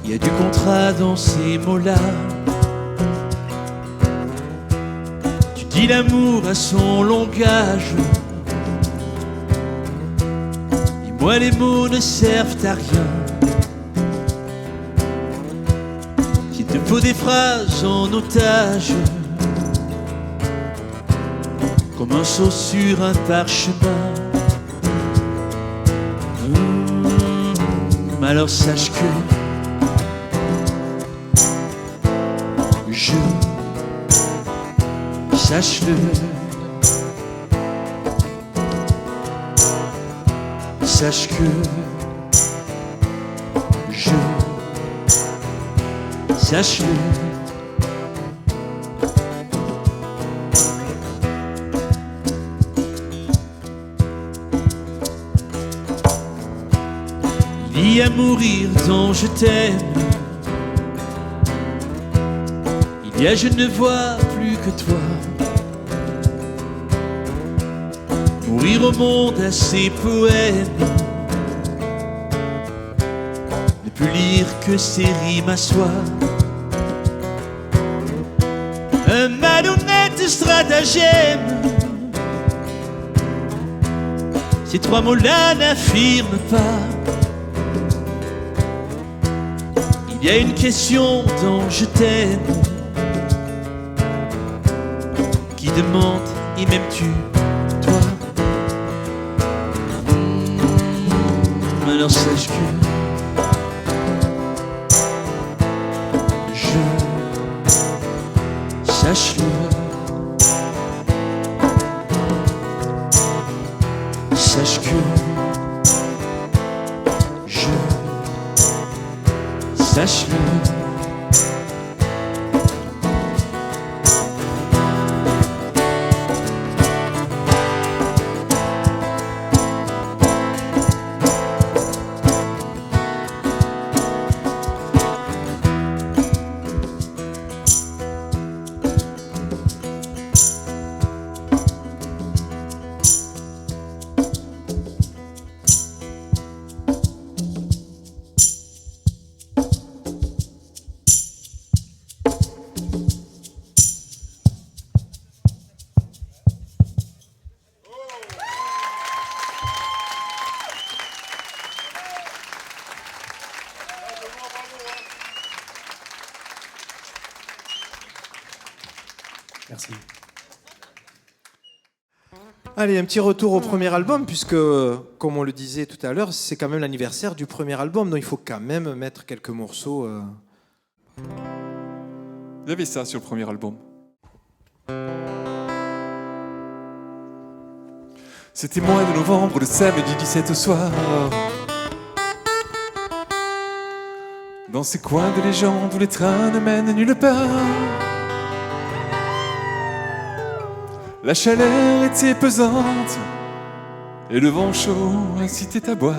Il y a du contrat dans ces mots-là. Tu dis l'amour à son langage, et moi les mots ne servent à rien. Il te faut des phrases en otage, comme un saut sur un parchemin. Alors sache que je, sache-le, sache que je, sache-le. Il y a mourir dont je t'aime, il y a je ne vois plus que toi. Mourir au monde à ses poèmes, ne plus lire que ses rimes à soi. Un malhonnête stratagème, ces trois mots-là n'affirment pas. Il y a une question dont je t'aime, qui demande y m'aimes-tu, toi? Alors sache que je, sache-le, sache que je, sache-le. Merci. Allez, un petit retour au premier album, puisque, comme on le disait tout à l'heure, c'est quand même l'anniversaire du premier album, donc il faut quand même mettre quelques morceaux. Il y avait ça sur le premier album. C'était mois de novembre, le samedi 17 au soir. Dans ces coins de légende où les trains ne mènent nulle part. La chaleur était pesante et le vent chaud incitait à boire.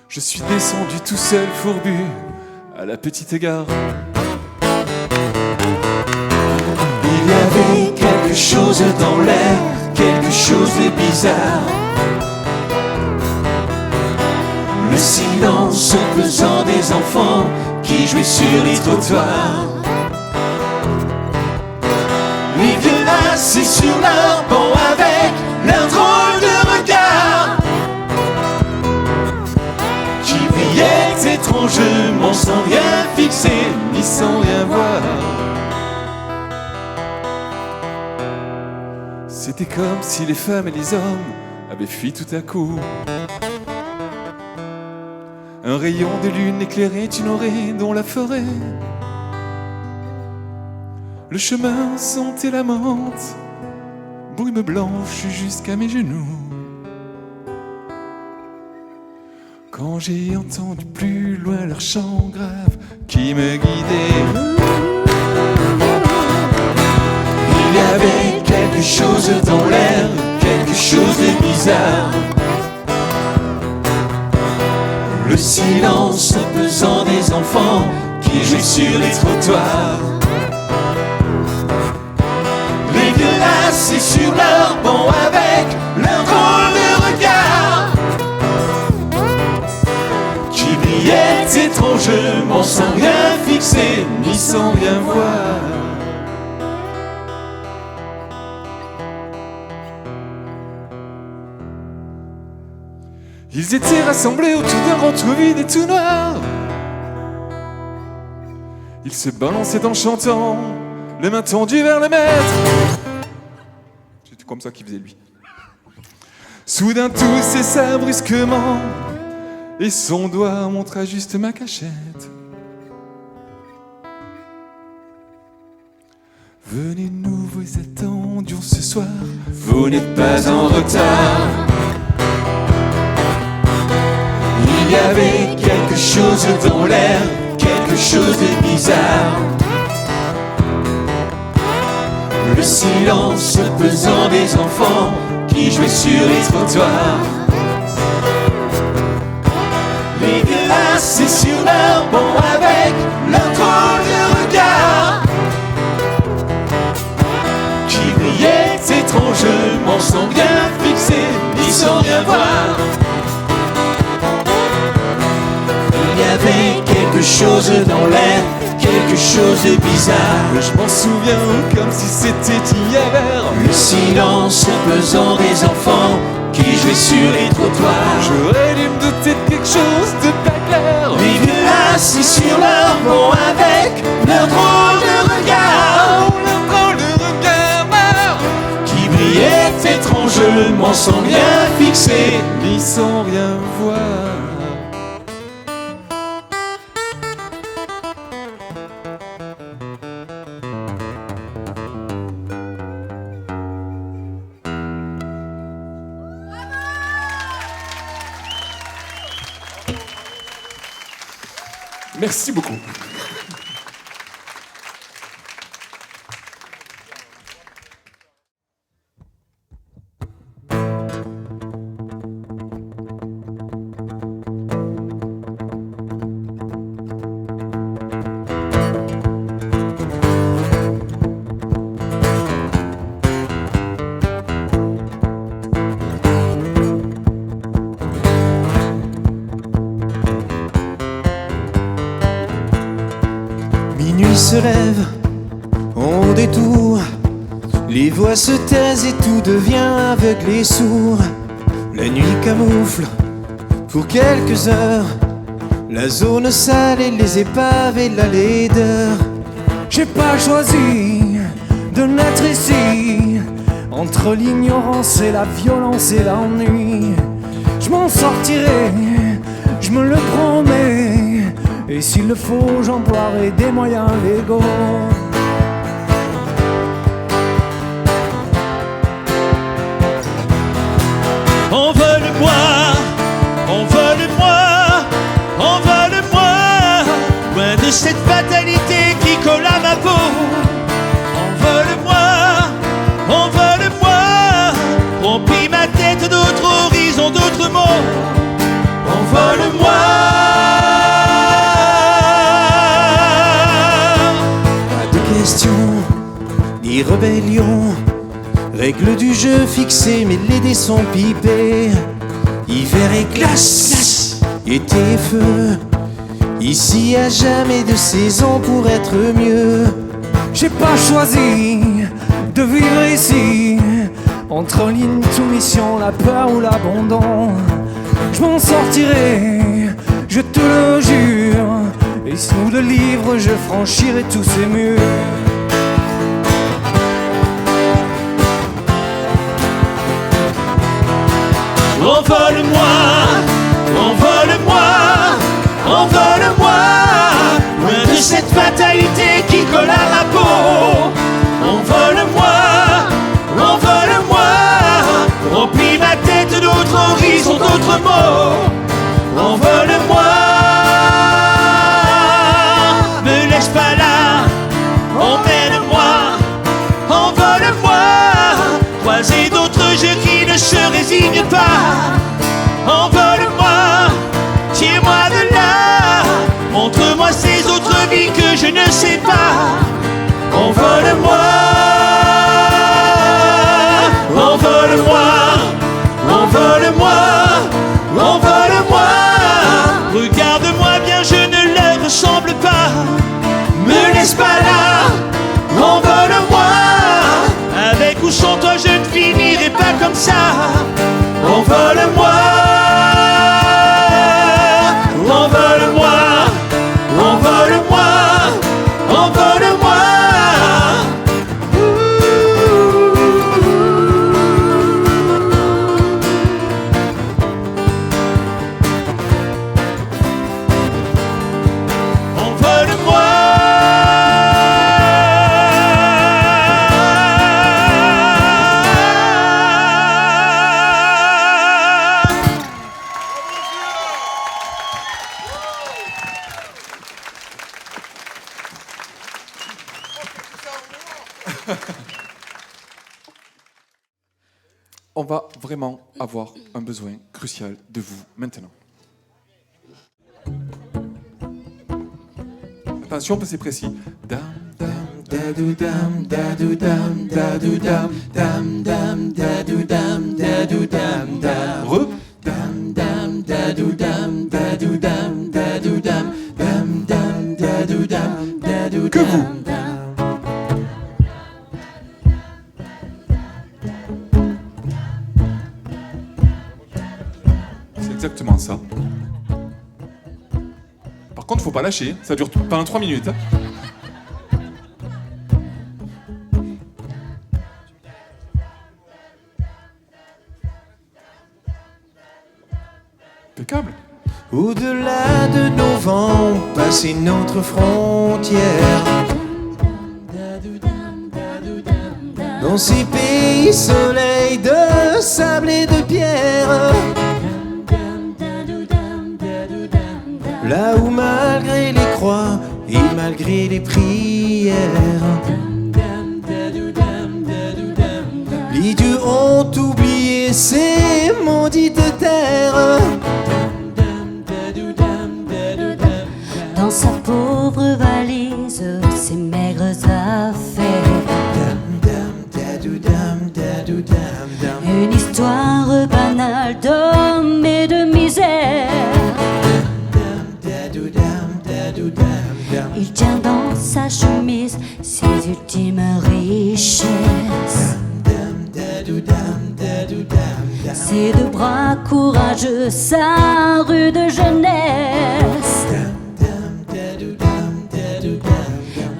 Je suis descendu tout seul fourbu à la petite gare. Il y avait quelque chose dans l'air, quelque chose de bizarre. Le silence pesant des enfants qui jouaient sur les trottoirs. Les vieux assis sur leur banc avec leur drôle de regard qui brillait étrangement sans rien fixer ni sans rien voir. C'était comme si les femmes et les hommes avaient fui tout à coup. Un rayon de lune éclairait une oreille dans la forêt. Le chemin sentait la menthe, brume blanche jusqu'à mes genoux. Quand j'ai entendu plus loin leur chant grave qui me guidait, il y avait quelque chose dans l'air, quelque chose de bizarre. Le silence pesant des enfants qui jouent sur les trottoirs. Les vieux assis sur leur banc avec leur drôle de regard qui brillait étrangement sans rien fixer ni sans rien voir. Ils étaient rassemblés autour d'un grand trou vide et tout noir. Ils se balançaient en chantant, les mains tendues vers le maître. C'était comme ça qu'il faisait lui. Soudain tout cessa brusquement et son doigt montra juste ma cachette. Venez, nous vous attendions ce soir. Vous n'êtes pas en retard. Il y avait quelque chose dans l'air, quelque chose de bizarre. Le silence pesant des enfants qui jouaient sur les trottoirs. Les vieux assis sur leur banc avec leur drôle de regard qui brillait étrangement sans rien fixer ni sans rien voir. Il y avait quelque chose dans l'air, quelque chose de bizarre. Je m'en souviens comme si c'était hier. Le silence pesant des enfants qui jouaient sur les trottoirs. J'aurais dû me douter de quelque chose de pas clair. Les vieux assis sur leur banc avec leur drôle de regard. Leur drôle de regard Qui brillait étrangement sans rien fixer ni sans rien voir. Merci beaucoup. Minuit se lève, on détour. Les voix se taisent et tout devient aveugle et sourd. La nuit camoufle pour quelques heures la zone sale et les épaves et la laideur. J'ai pas choisi de naître ici. Entre l'ignorance et la violence et l'ennui, je m'en sortirai, je me le promets. Et s'il le faut, j'emploierai des moyens légaux. Envole-moi, envole-moi, envole-moi, loin de cette fatalité qui colle à ma peau. Envole-moi, envole-moi, remplis ma tête d'autres horizons, d'autres mots. Envole-moi. Ni rébellion, règles du jeu fixées, mais les dés sont pipés. Hiver et glace, été et feu. Ici à jamais de saison pour être mieux. J'ai pas choisi de vivre ici. Entre l'insoumission, la peur ou l'abandon, je m'en sortirai, je te le jure. Et sous le livre, je franchirai tous ces murs. Envole-moi, envole-moi, envole-moi, loin de cette fatalité qui colle à la peau. Envole-moi, envole-moi, remplis ma tête d'autres horizons, d'autres mots. Envole-moi, me laisse pas là, emmène-moi, envole-moi, croiser d'autres jeux qui ne se résignent pas. Envole-moi, tire-moi sépare. Envole-moi, envole-moi, envole-moi, envole-moi. Regarde-moi bien, je ne leur ressemble pas. Me laisse pas là, envole-moi. Avec ou sans toi, je ne finirai pas comme ça. Envole-moi, envole-moi, envole-moi, envole-moi. On va vraiment avoir un besoin crucial de vous maintenant. Attention, c'est précis. Dam, dam, dadou, dam, dadou, dam, dadou, dam, dam, dam, dadou, dam, dadou, dam, dam. Re. Dam, dam, dadou, dam, dadou, dam, dadou, dam, dam, dam, dadou, dam, dadou, que vous. Exactement ça. Par contre, faut pas lâcher, ça dure pendant 3 minutes. Impeccable. Au-delà de nos vents, passer notre frontière. Dans ces pays soleil de sable et de pierre. Là où malgré les croix et malgré les prières, les dieux ont oublié ces maudites terres. Dans sa pauvre valise, ses maigres affaires. Une histoire banale d'hommes et de misère. Il tient dans sa chemise ses ultimes richesses. Ses deux bras courageux, sa rude jeunesse.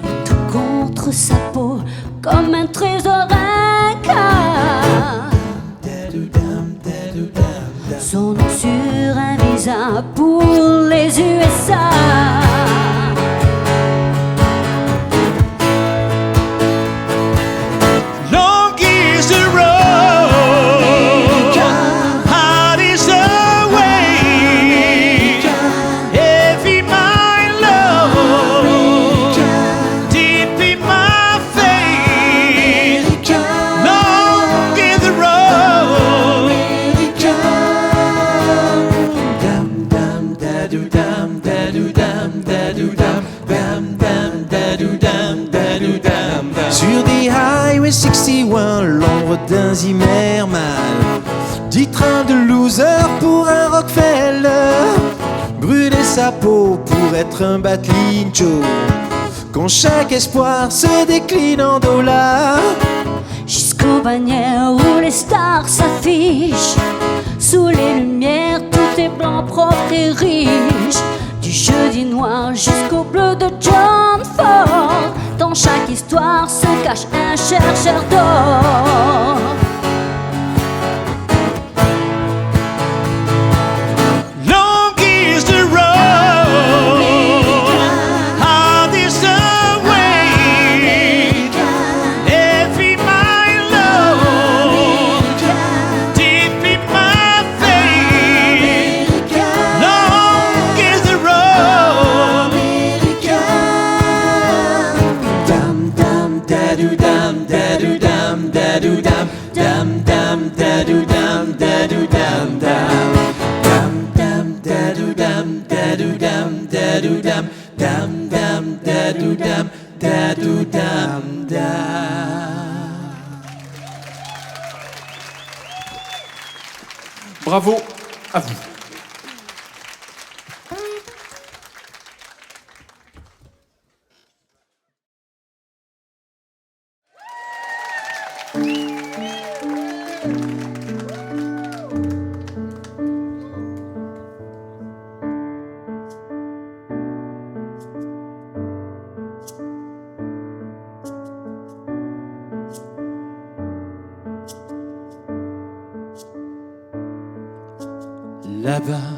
Et tout contre sa peau comme un trésor inca. Son nom sur un visa pour les USA. Sur des Highway 61, l'ombre d'un Zimmerman, 10 trains de loser pour un Rockefeller, brûler sa peau pour être un Batlincho, quand chaque espoir se décline en dollars. Jusqu'aux bannières où les stars s'affichent, sous les lumières tout est blanc, propre et riche. Du jeudi noir jusqu'au bleu de John Ford, dans chaque histoire se cache un chercheur d'or. Long is the road, hard is the way, every mile long, deep in my faith. Long is the road, Dam dam dadu dam dadu dam dadu dam dam dam dadu dam dadu dam dam dam dam dadu dam dadu dam dadu dam dam dam dadou dam dadou dam dam. Bravo à vous. Là-bas,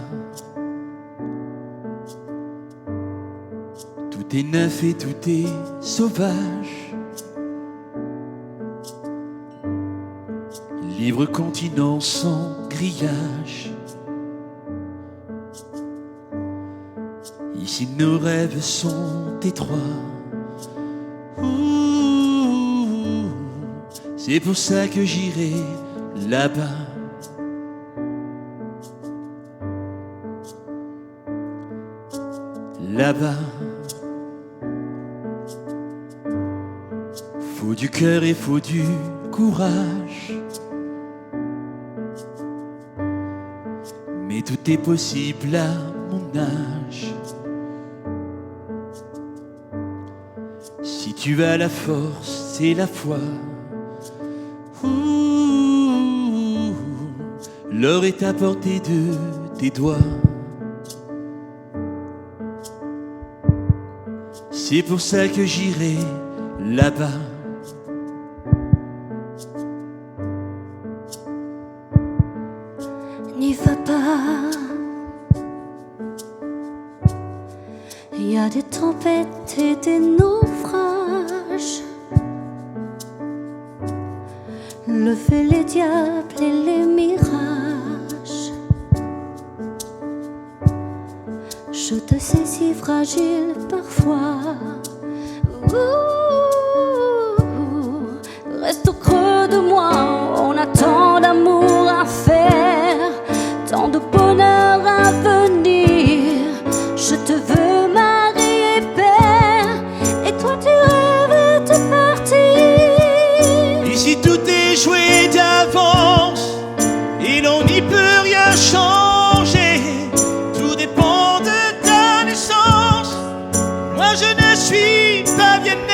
tout est neuf et tout est sauvage. Libre continent sans grillage. Ici nos rêves sont étroits. Ouh, c'est pour ça que j'irai là-bas. Là-bas, faut du cœur et faut du courage. Mais tout est possible à mon âge. Si tu as la force et la foi, ouh, l'or est à portée de tes doigts. C'est pour ça que j'irai là-bas. N'y va pas. Il y a des tempêtes et des naufrages. Le feu, les diables et les mirages. Je te sais si fragile parfois. Reste au creux de moi, on a tant d'amour à faire, tant de bonheur à venir. Je te veux mari et père, et toi tu rêves de partir. Ici tout est joué d'avance, et l'on n'y peut rien changer. Tout dépend de ta naissance. Moi je ne suis pas bien né.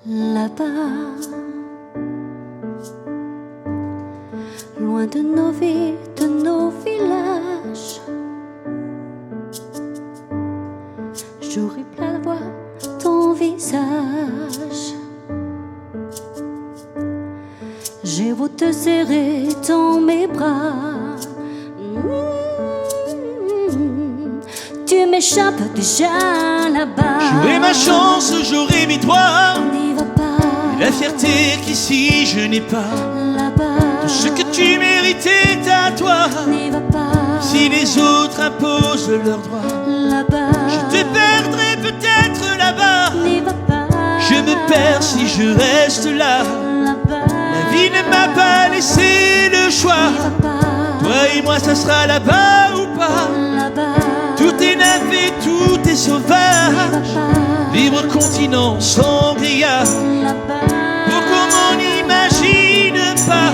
Là-bas, loin de nos villes, de nos villages, j'aurais plein de voir ton visage. J'ai beau te serrer dans mes bras, tu m'échappes déjà là-bas. J'aurai ma chance, j'aurai mes droits. N'y va pas La fierté qu'ici je n'ai pas. là-bas. Tout ce que tu méritais à toi. N'y va pas Si les autres imposent leurs droits, là-bas. je te perdrai peut-être là-bas. N'y va pas Je me perds si je reste là. là-bas. La vie ne m'a pas laissé le choix. N'y va pas Toi et moi ça sera là-bas ou pas. là-bas. Tout est neuf et tout est N'y sauvage. va pas Libre continent sans grillage. là-bas. Pour qu'on n'en imagine pas.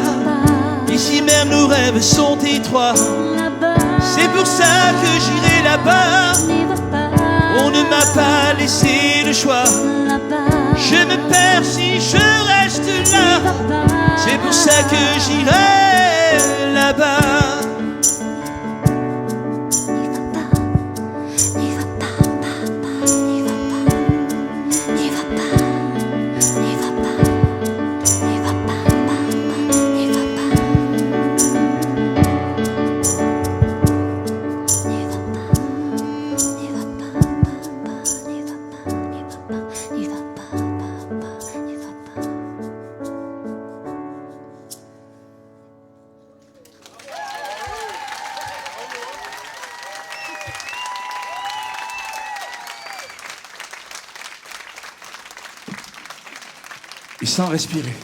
Ici même nos rêves sont étroits. Là-bas. C'est pour ça que j'irai là-bas. N'y va pas On ne m'a pas laissé le choix. là-bas. Je me perds si je reste N'y là. va pas C'est pour ça que j'irai là-bas. N'y va pas, n'y va pas, papa, n'y va pas, n'y va pas, n'y va pas, n'y va pas, papa, n'y va pas, n'y va pas, n'y va pas, papa, n'y va pas, n'y va pas, n'y va pas, papa, n'y va pas. Et sans respirer.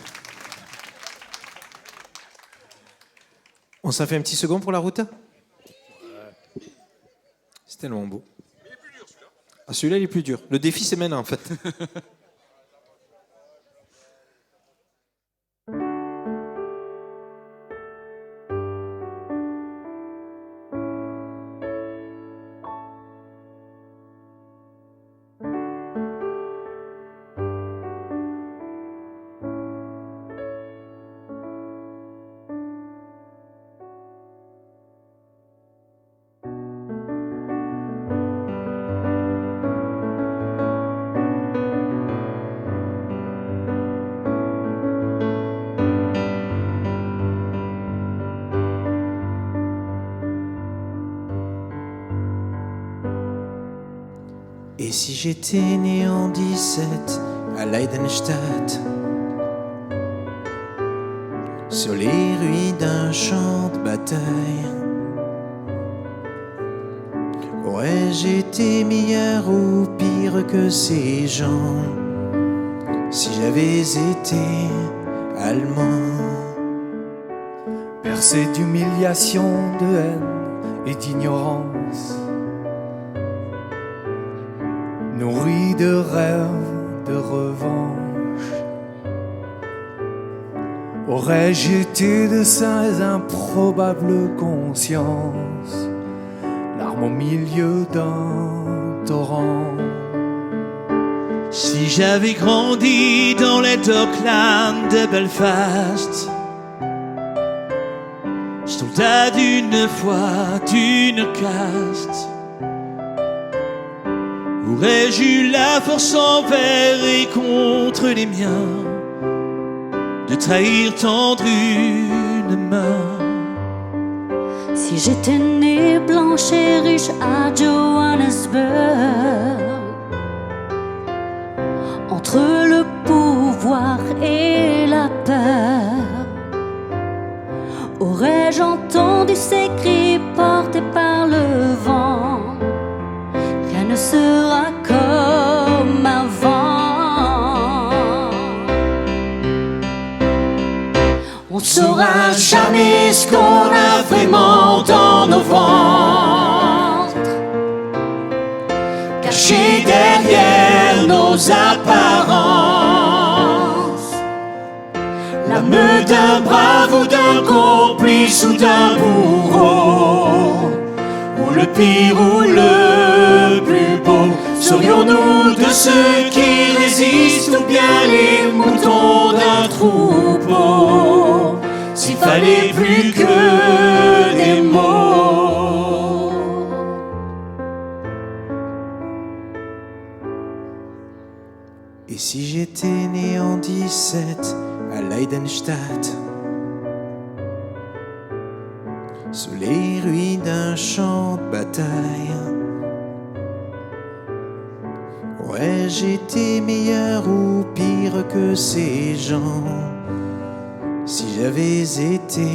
On s'en fait un petit second pour la route? C'est tellement beau. Il est plus dur celui-là. Ah, celui-là, il est plus dur. Le défi, c'est maintenant, en fait. Et si j'étais né en 17 à Leidenstadt, sur les ruines d'un champ de bataille, aurais-je été meilleur ou pire que ces gens si j'avais été allemand? Percé d'humiliation, de haine et d'ignorance, nourri de rêves, de revanche, aurais-je été de ces improbables consciences, larmes au milieu d'un torrent? Si j'avais grandi dans les Docklands de Belfast, soldat d'une foi, d'une caste, aurais-je eu la force envers et contre les miens de trahir tendre une main? Si j'étais née blanche et riche à Johannesburg, entre le pouvoir et la peur, aurais-je entendu ces cris portés par le vent? Rien ne sera comme avant. On ne saura jamais ce qu'on a vraiment dans nos ventres, caché derrière nos apparences. L'âme d'un brave ou d'un complice ou d'un bourreau, ou le pire ou le plus beau. Serions-nous de ceux qui résistent ou bien les moutons d'un troupeau, s'il fallait plus que des mots? Et si j'étais né en 17 à Leidenstadt, sous les ruines d'un champ de bataille, aurais-je été meilleur ou pire que ces gens si j'avais été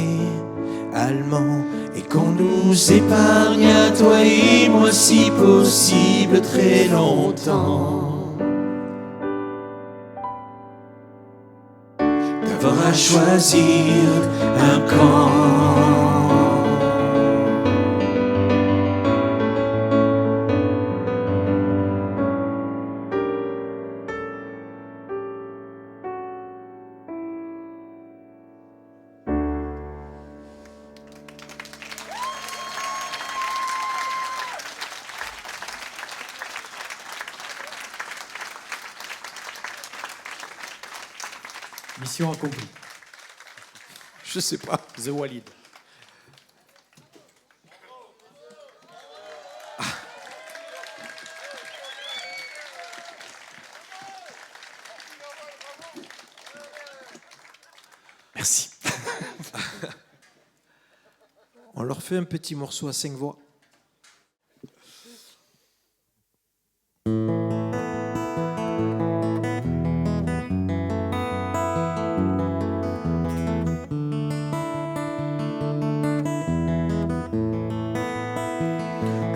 allemand et qu'on nous épargne à toi et moi si possible très longtemps d'avoir à choisir un camp? Mission accomplie. Je sais pas. The Walid. Merci. On leur fait un petit morceau à 5 voix.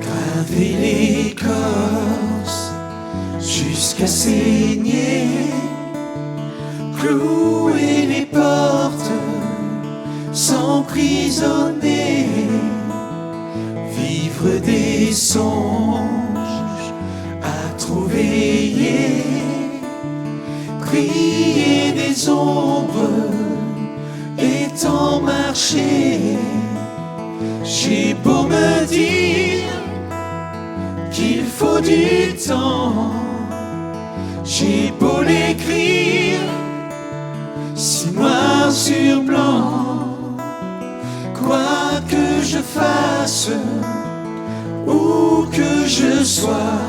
Graver l'écorce jusqu'à saigner, clouer les portes s'emprisonner, vivre des songes à trop veiller, prier des ombres et tant marcher. J'ai beau me dire qu'il faut du temps, j'ai beau l'écrire si noir sur blanc, quoi que je fasse, où que je sois,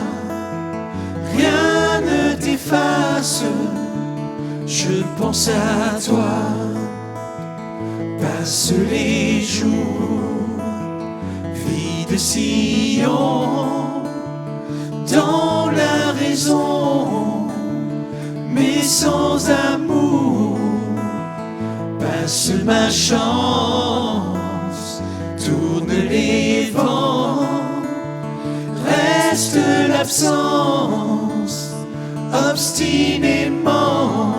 rien ne t'efface. Je pense à toi, passe les jours, vie de sillon, dans la raison, mais sans amour. Passe ma chance, tourne les vents, reste l'absence, obstinément.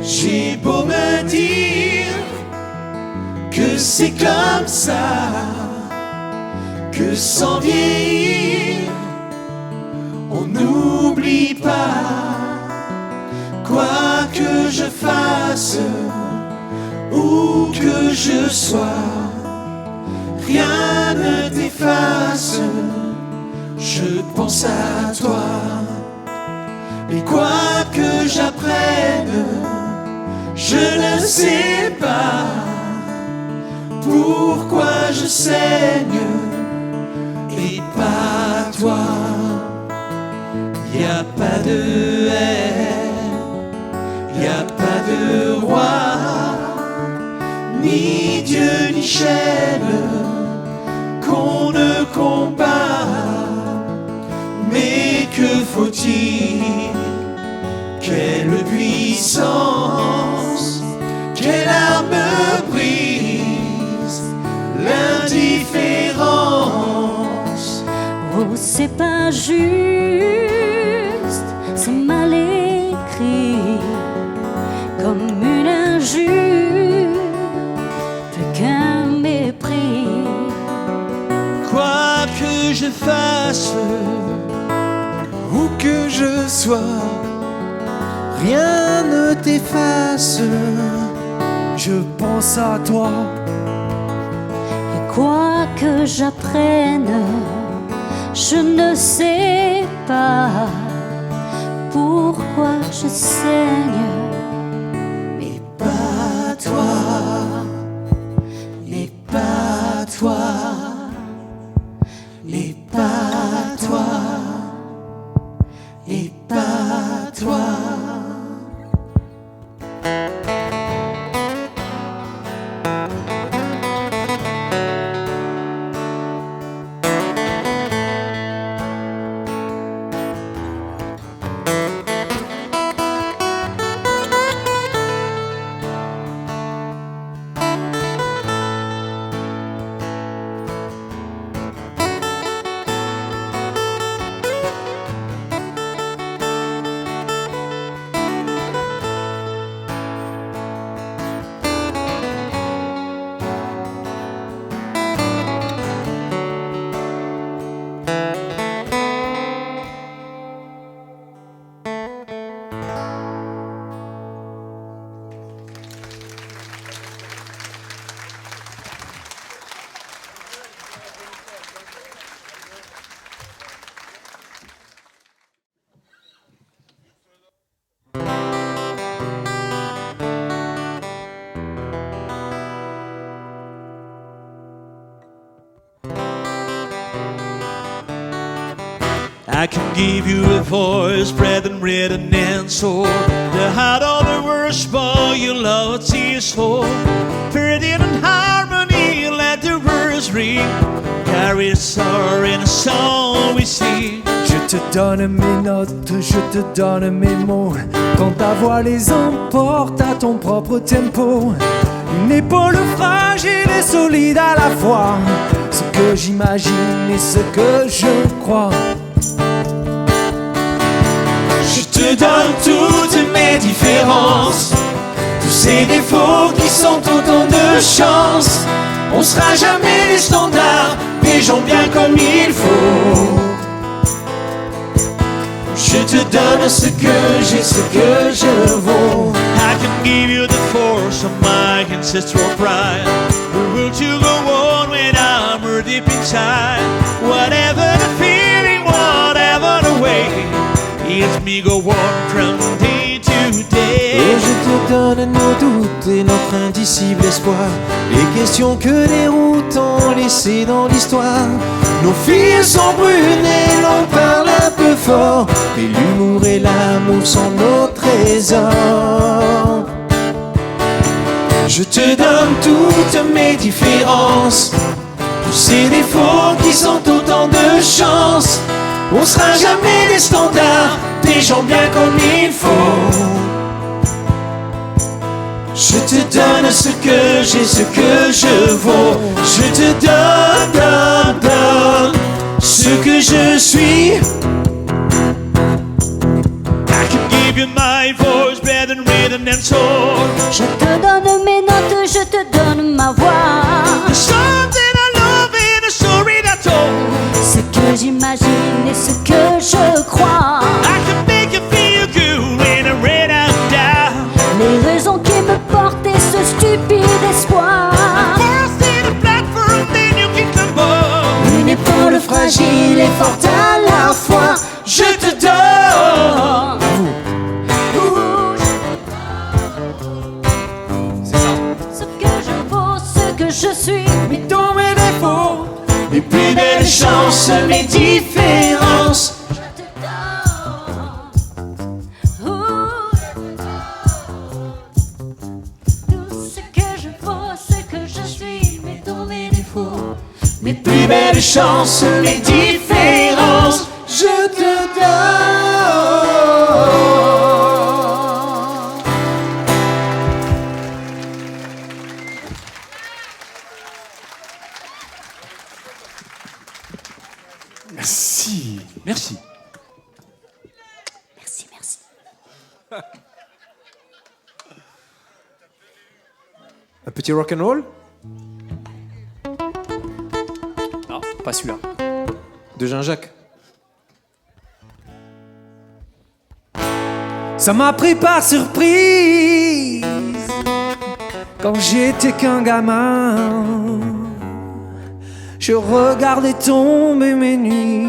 J'ai beau me dire que c'est comme ça, que sans vieillir, on n'oublie pas. Quoi que je fasse, où que je sois, rien ne t'efface. Je pense à toi, et quoi que j'apprenne, je ne sais pas pourquoi je saigne et pas toi. Y a pas de haine, y a pas de roi, ni Dieu ni chaîne qu'on ne combat. Mais que faut-il? Quelle puissance, quelle arme brise l'indifférence. Oh, c'est pas juste, c'est mal écrit, comme une injure, plus qu'un mépris. Quoi que je fasse, où que je sois, rien ne t'efface. Je pense à toi, Et quoi que j'apprenne, je ne sais pas pourquoi je saigne. Mais pas toi, mais pas toi, mais pas toi, et pas toi. I can give you a voice, breath and written and soul, to hide all the words for your love is whole. Purity and harmony, let the words ring, carry a sorrow in a song we sing. je te donne mes notes, je te donne mes mots. Quand ta voix les emporte à ton propre tempo, une épaule fragile et solide à la fois, ce que j'imagine et ce que je crois. Je te donne toutes mes différences, tous ces défauts qui sont autant de de chance. On sera jamais les standards, des gens bien comme il faut. Je te donne ce que j'ai, ce que je vaux. I can give you the force of my ancestral pride. The will to go on when I'm deep inside. Whatever the feeling, whatever the way, it's me go on from day to day. Et je te donne nos doutes et notre indicible espoir, les questions que les routes ont laissées dans l'histoire. Nos filles sont brunes et l'on parle un peu fort, mais l'humour et l'amour sont nos trésors. Je te donne toutes mes différences, tous ces défauts qui sont autant de chance. On sera jamais des standards, des gens bien comme il faut. Je te donne ce que j'ai, ce que je vaux. Je te donne ce que je suis. I can give you my voice better than rhythm and soul. Je te donne mes notes, je te donne ma voix. The something I love in a story that's told. Ce que j'imagine et ce que je crois. I can make you feel good when I ran out down. Les raisons qui me portent et ce stupide espoir. First in a platform, then you can come on. Une épaule fragile et forte à la fois. Je te donne. Ce que je vaux, ce que je suis. Mais tous mes défauts, mes plus belles chances, mes différences. Je te donne. Tout ce que je vaux, ce que je suis. Mais tous mes défauts. Mes plus belles chances, mes différences. Je te donne. Merci. Merci. Merci, merci. Un petit rock'n'roll Non, pas celui-là. de Jean-Jacques. Ça m'a pris par surprise quand j'étais qu'un gamin. Je regardais tomber mes nuits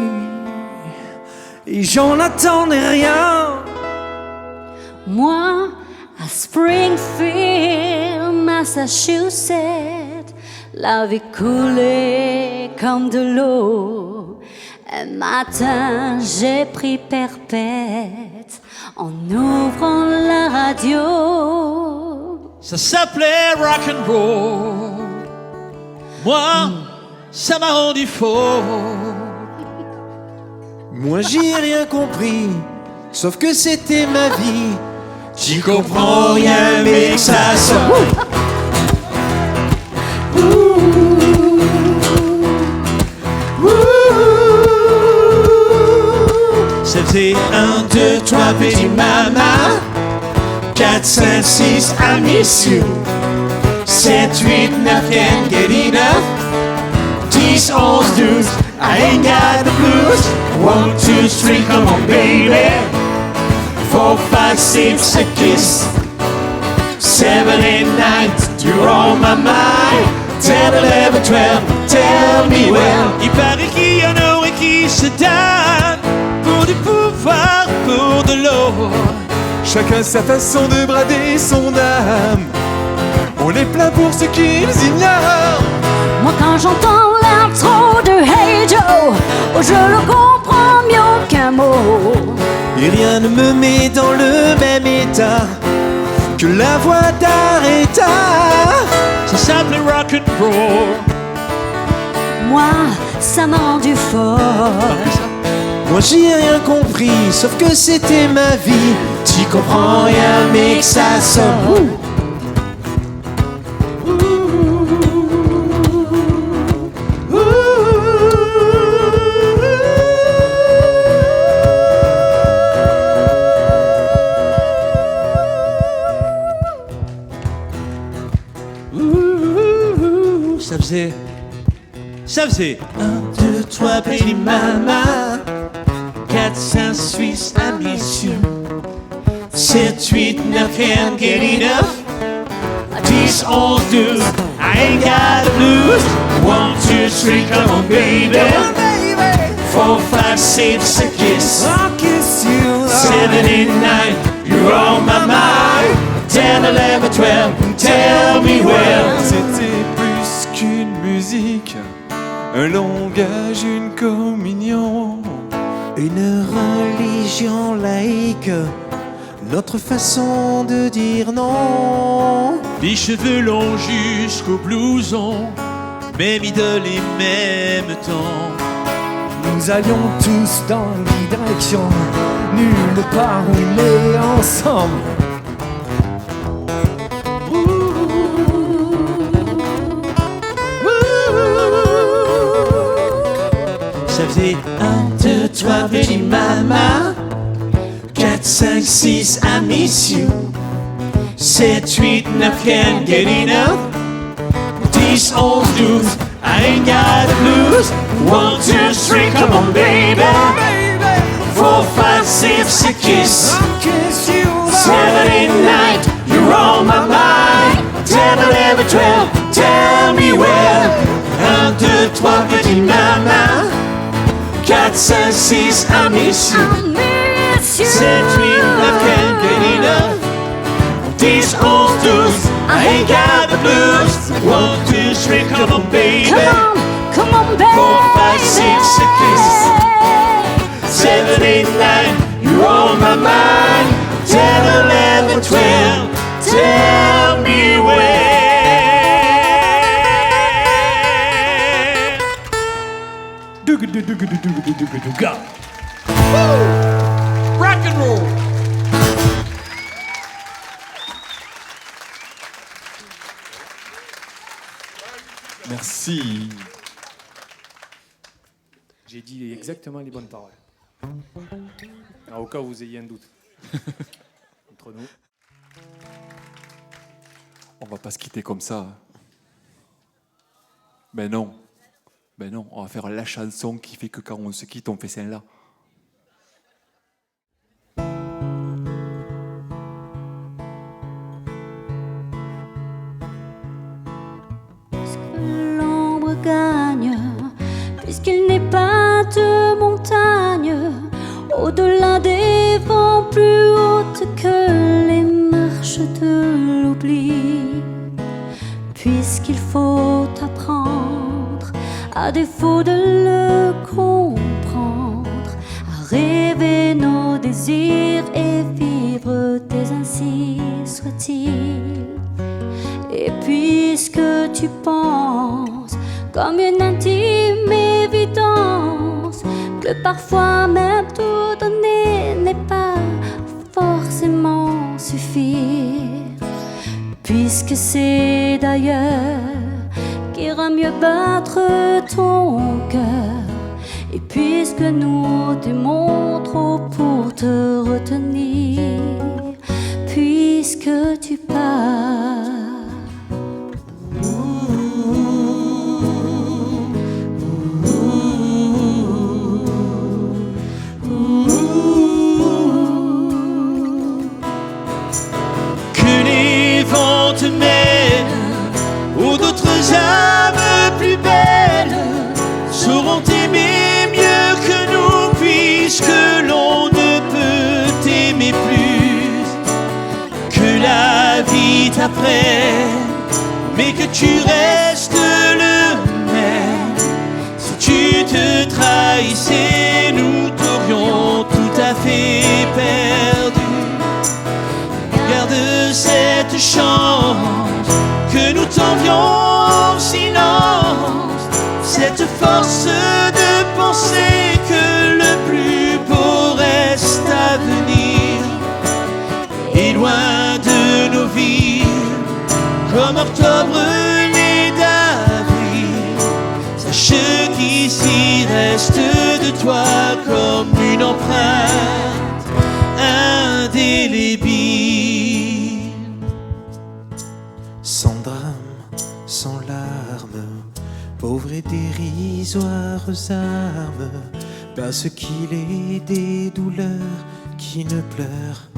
et j'en attendais rien. Moi, à Springfield, Massachusetts, la vie coulait comme de l'eau. Un matin, j'ai pris perpète en ouvrant la radio. Ça s'appelait rock'n'roll. Moi, ça m'a rendu faux. Moi j'ai rien compris, sauf que c'était ma vie. J'y comprends rien, mais ça sonne. C'était 1, 2, 3, petit mama. 4, 5, 6, I miss you. 7, 8, 9, can't get enough. 10, 11, 12, I ain't got the blues. 1, 2, 3, come on baby. 4, 5, 6, a kiss. 7, 8, 9, you're on my mind. 10, 11, 12, tell me well. Il paraît qu'il y en aurait qui se donnent pour du pouvoir, pour de l'eau. Chacun sa façon de brader son âme. On les plaint pour ce qu'ils ignorent. Moi, quand j'entends l'intro de Hey Joe, oh, je le comprends mieux qu'un mot. Et rien ne me met dans le même état que la voix d'Aretha. Ça s'appelait rock'n'roll. Moi, ça m'a rendu fort. Moi j'y ai rien compris, sauf que c'était ma vie. T'y comprends rien, mais que ça sonne. Ça faisait 1, 2, 3, baby mama, 4, 5, 6, I miss you. 7, 8, 9, can't get enough. 10, 11, 12, I ain't got the blues. 1, 2, 3, come on baby. 4, 5, 6, a kiss. I'll kiss you. 7, 8, 9, you're on my mind. 10, 11, 12, tell me well. C'était plus qu'une musique, un langage, une communion. Une religion laïque, notre façon de dire non. Les cheveux longs jusqu'au blouson, même idole et même temps. Nous allions tous dans une direction, nulle part où est ensemble. Ça faisait 1, 2, 3, petit mama, 4, 5, 6, I miss you. 7, 8, 9, can't get enough. 10, 11, 12, I ain't got the blues. 1, 2, 3, come on baby. 4, 5, 6, a kiss. I'll kiss you. 7, 8, 9, you're on my mind. 10, 11, 12, tell me well. 1, 2, 3, petit mama, 4, 5, 6, I miss you. 7, 8, 9, can't get enough. 10, 11, 12, I ain't got the blues. 1, 2, 3, come on baby. Come on, baby. 4, 5, 6, a kiss. 7, 8, 9, you're on my mind. 10, 11, 12, tell me when. Rock and roll. Merci. J'ai dit exactement les bonnes paroles. Alors, au cas où vous ayez un doute. Entre nous. On va pas se quitter comme ça. Ben non. Ben non, on va faire la chanson qui fait que quand on se quitte, on fait celle-là. L'ombre gagne, puisqu'il n'est pas de montagne, au-delà des vents plus hautes que les marches de l'oubli. Puisqu'il faut apprendre, à défaut de le comprendre, à rêver nos désirs et vivre des ainsi soit-il. Et puisque tu penses comme une intime évidence que parfois même tout donner n'est pas forcément suffire, puisque c'est d'ailleurs qu'ira mieux battre ton cœur, et puisque nous t'aimons trop pour te retenir, puisque tu pars. Que les vents te mènent où d'autres âmes plus belles sauront t'aimer mieux que nous, puisque l'on ne peut t'aimer plus. Que la vie t'apprenne, mais que tu restes le même. Si tu te trahissais, nous t'aurions tout à fait perdu. Garde cette chance que nous t'envions en silence, cette force de penser que le plus beau reste à venir. Et loin de nos vies, comme octobre né d'avril, sache qu'ici reste de toi comme une empreinte indélébile. Sans drame, sans larmes, dérisoires armes, parce qu'il est des douleurs qui ne pleurent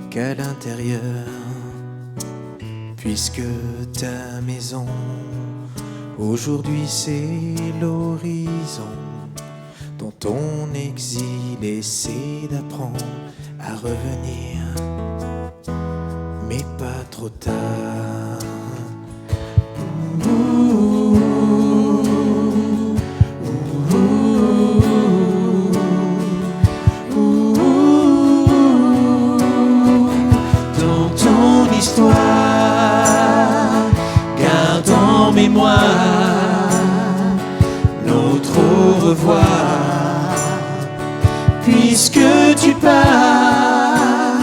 qu'à l'intérieur. Puisque ta maison, aujourd'hui c'est l'horizon, dont ton exil essaie d'apprendre à revenir, mais pas trop tard. Dans ton histoire, garde en mémoire notre au revoir, puisque tu pars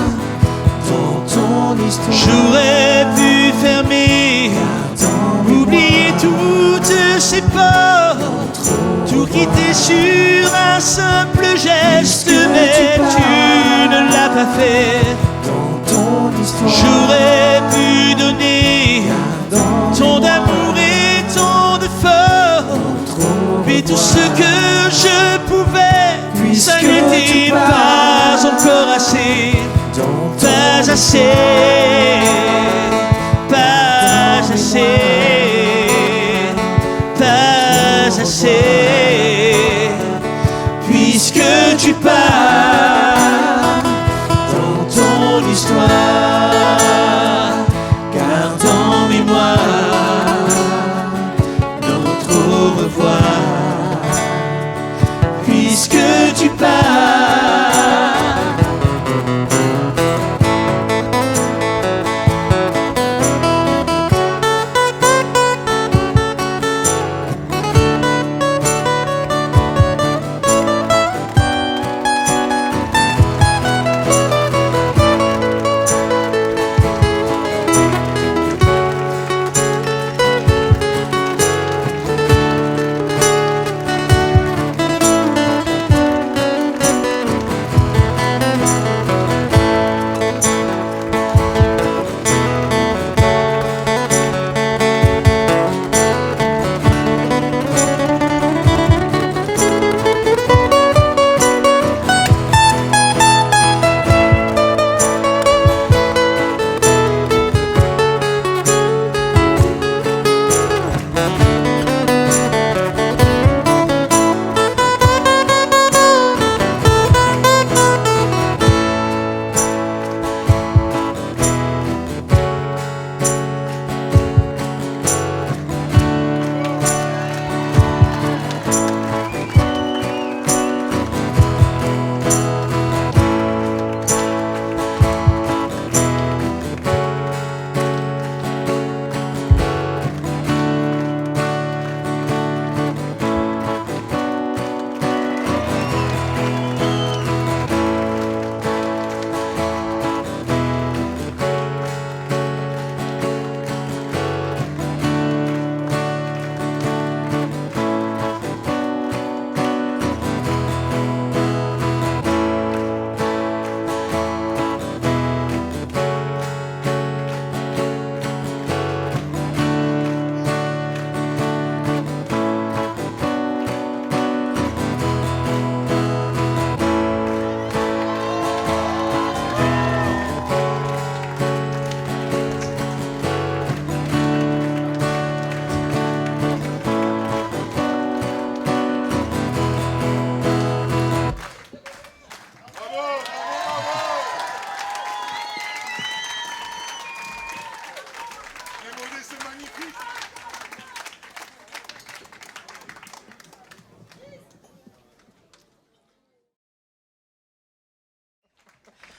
dans ton histoire. J'aurais pu fermer, oublier toutes ces portes, tout quitter sur un simple geste, mais tu ne l'as pas fait. Dans ton histoire, J'aurais pu donner tant d'amour et tant de force, mais tout ce que je pouvais, ça n'était pas encore assez. Pas assez, pas assez, pas assez, puisque tu pars dans ton histoire, garde en mémoire notre au revoir, puisque tu pars.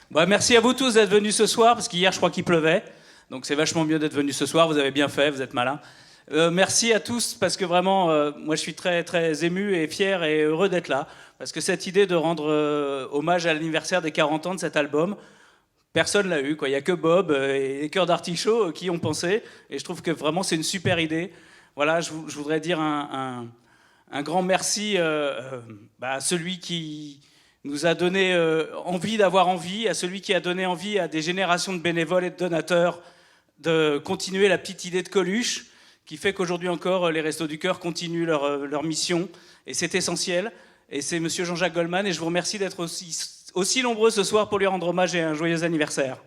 Bah, merci à vous tous d'être venus ce soir, parce qu'hier, je crois qu'il pleuvait. Donc c'est vachement mieux d'être venus ce soir. Vous avez bien fait, vous êtes malins. Merci à tous, parce que vraiment, moi, je suis très, très ému et fier et heureux d'être là. Parce que cette idée de rendre hommage à l'anniversaire des 40 ans de cet album, personne l'a eu, quoi. Il n'y a que Bob et les Cœurs d'Artichaut qui ont pensé. Et je trouve que vraiment, c'est une super idée. Voilà, je voudrais dire un grand merci à celui qui nous a donné envie d'avoir envie, à celui qui a donné envie à des générations de bénévoles et de donateurs de continuer la petite idée de Coluche, qui fait qu'aujourd'hui encore, les Restos du Cœur continuent leur mission, et c'est essentiel. Et c'est Monsieur Jean-Jacques Goldman, et je vous remercie d'être aussi nombreux ce soir pour lui rendre hommage et un joyeux anniversaire.